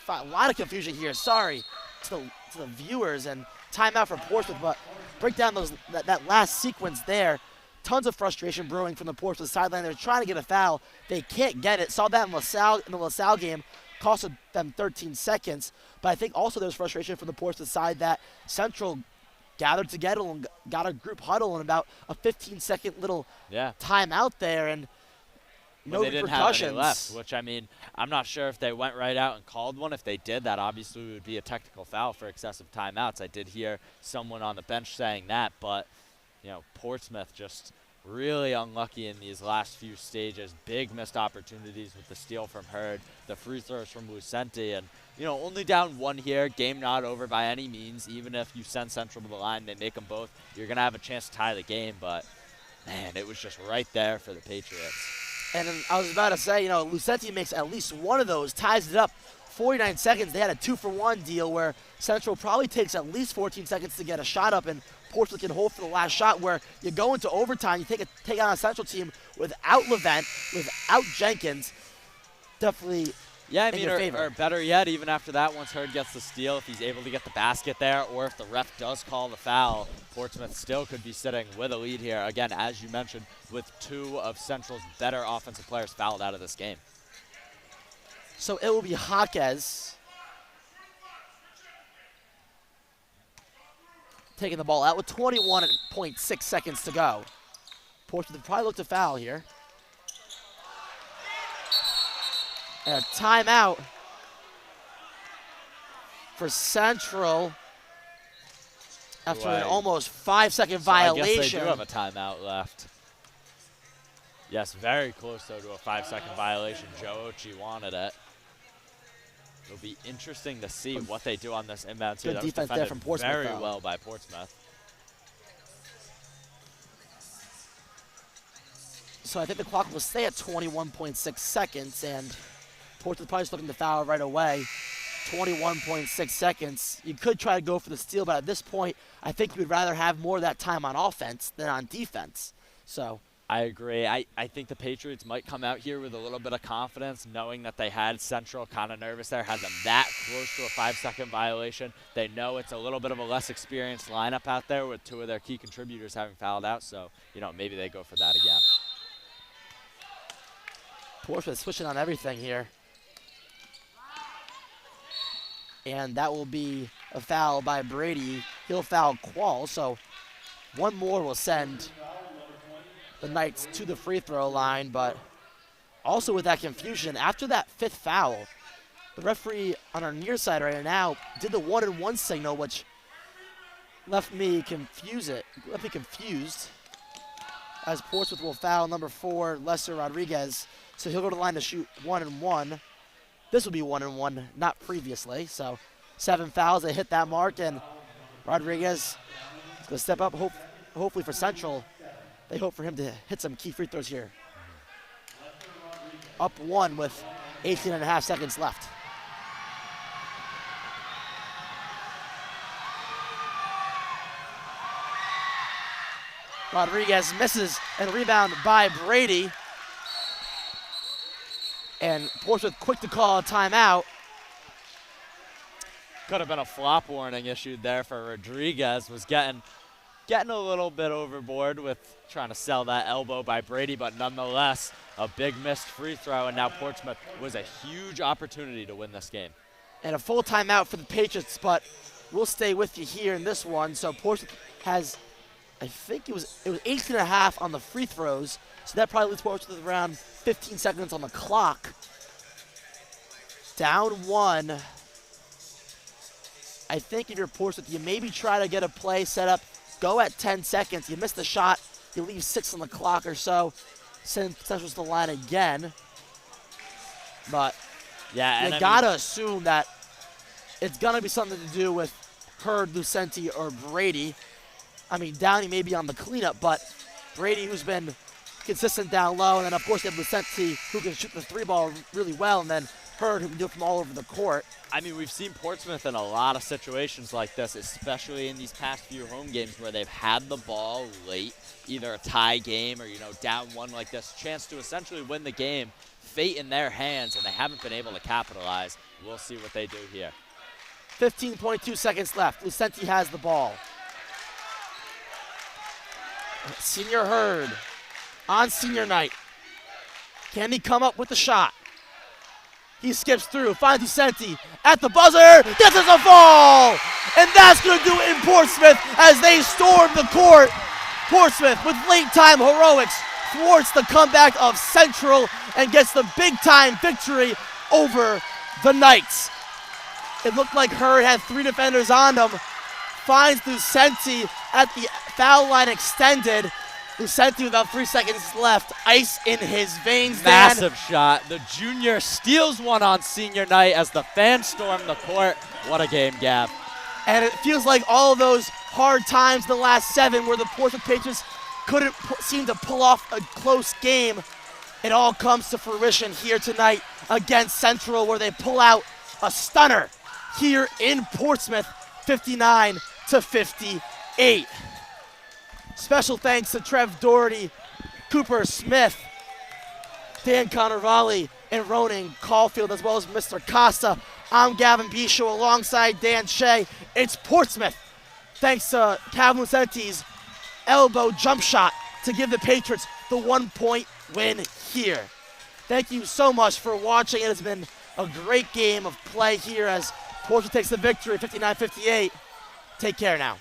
Speaker 1: a lot of confusion here. Sorry to the viewers, and timeout for Portsmouth, but break down that last sequence there. Tons of frustration brewing from the Portsmouth sideline. They're trying to get a foul. They can't get it. Saw that in the LaSalle game. Costed them 13 seconds. But I think also there's frustration from the Portsmouth side that Central gathered together and got a group huddle in about a 15-second little timeout there, and no
Speaker 5: they didn't have any
Speaker 1: repercussions.
Speaker 5: left, which, I mean, I'm not sure if they went right out and called one. If they did, that obviously would be a technical foul for excessive timeouts. I did hear someone on the bench saying that, but, Portsmouth just really unlucky in these last few stages. Big missed opportunities with the steal from Hurd, the free throws from Lucente, and, only down 1 here. Game not over by any means. Even if you send Central to the line, they make them both, you're going to have a chance to tie the game, but, man, it was just right there for the Patriots.
Speaker 1: And I was about to say, Lucente makes at least one of those, ties it up. 49 seconds. They had a 2-for-1 deal where Central probably takes at least 14 seconds to get a shot up, and Portsmouth can hold for the last shot, where you go into overtime, you take on a Central team without Levent, without Jenkins. Definitely in your favor.
Speaker 5: Or better yet, even after that, once Hurd gets the steal, if he's able to get the basket there, or if the ref does call the foul, Portsmouth still could be sitting with a lead here. Again, as you mentioned, with 2 of Central's better offensive players fouled out of this game.
Speaker 1: So it will be Jaquez taking the ball out with 21.6 seconds to go. Portsmouth probably looked to foul here. And a timeout for Central after an almost 5-second violation.
Speaker 5: I guess they do have a timeout left. Yes, very close, though, to a 5-second violation. Joe Ochi wanted it. It'll be interesting to see what they do on this inbound.
Speaker 1: Good defense there from Portsmouth.
Speaker 5: Very well by Portsmouth.
Speaker 1: So I think the clock will stay at 21.6 seconds, and Portsmouth probably just looking to foul right away. 21.6 seconds. You could try to go for the steal, but at this point, I think you would rather have more of that time on offense than on defense. So
Speaker 5: I agree. I think the Patriots might come out here with a little bit of confidence, knowing that they had Central kind of nervous there, had them that close to a 5-second violation. They know it's a little bit of a less experienced lineup out there with 2 of their key contributors having fouled out, so, maybe they go for that again.
Speaker 1: Portsmouth switching on everything here. And that will be a foul by Brady. He'll foul Quall, so one more will send the Knights to the free throw line, but also with that confusion, after that 5th foul, the referee on our near side right now did the 1-and-1 signal, which left me confused, as Portsmouth will foul number 4, Lester Rodriguez, so he'll go to the line to shoot 1-and-1. This will be 1-and-1, not previously, so 7 fouls, they hit that mark, and Rodriguez is going to step up, hopefully for Central. They hope for him to hit some key free throws here. Up 1 with 18.5 seconds left. Rodriguez misses, and rebound by Brady. And Portsmouth quick to call a timeout.
Speaker 5: Could have been a flop warning issued there for Rodriguez. Was getting a little bit overboard with trying to sell that elbow by Brady, but nonetheless, a big missed free throw, and now Portsmouth was a huge opportunity to win this game.
Speaker 1: And a full timeout for the Patriots, but we'll stay with you here in this one. So Portsmouth has, I think it was 18.5 on the free throws, so that probably leaves Portsmouth with around 15 seconds on the clock. Down 1. I think if you're Portsmouth, you maybe try to get a play set up, go at 10 seconds. You miss the shot, you leave 6 on the clock or so. Send Central to the line again. But
Speaker 5: yeah,
Speaker 1: you gotta assume that it's gonna be something to do with Hurd, Lucenti, or Brady. I mean, Downey may be on the cleanup, but Brady, who's been consistent down low, and then of course you have Lucenti, who can shoot the 3-ball really well, and then Hurd, who can do it from all over the court.
Speaker 5: I mean, we've seen Portsmouth in a lot of situations like this, especially in these past few home games where they've had the ball late, either a tie game or, down 1 like this, chance to essentially win the game, fate in their hands, and they haven't been able to capitalize. We'll see what they do here.
Speaker 1: 15.2 seconds left. Lucenti has the ball. Senior Hurd on senior night. Can he come up with the shot? He skips through, finds Lucenti at the buzzer, gets us a fall! And that's going to do it in Portsmouth as they storm the court. Portsmouth, with late-time heroics, thwarts the comeback of Central and gets the big-time victory over the Knights. It looked like Hurd had 3 defenders on him, finds Lucenti at the foul line extended. Lucenti with about 3 seconds left, ice in his veins.
Speaker 5: Massive shot. The junior steals one on senior night as the fans storm the court. What a game, Gab.
Speaker 1: And it feels like all of those hard times in the last 7 where the Portsmouth Patriots couldn't seem to pull off a close game, it all comes to fruition here tonight against Central, where they pull out a stunner here in Portsmouth, 59-58. Special thanks to Trev Doherty, Cooper Smith, Dan Connervalli, and Ronan Caulfield, as well as Mr. Costa. I'm Gavin Bisho alongside Dan Shea. It's Portsmouth. Thanks to Calvin Lucenti's elbow jump shot to give the Patriots the 1-point win here. Thank you so much for watching. It has been a great game of play here as Portsmouth takes the victory, 59-58. Take care now.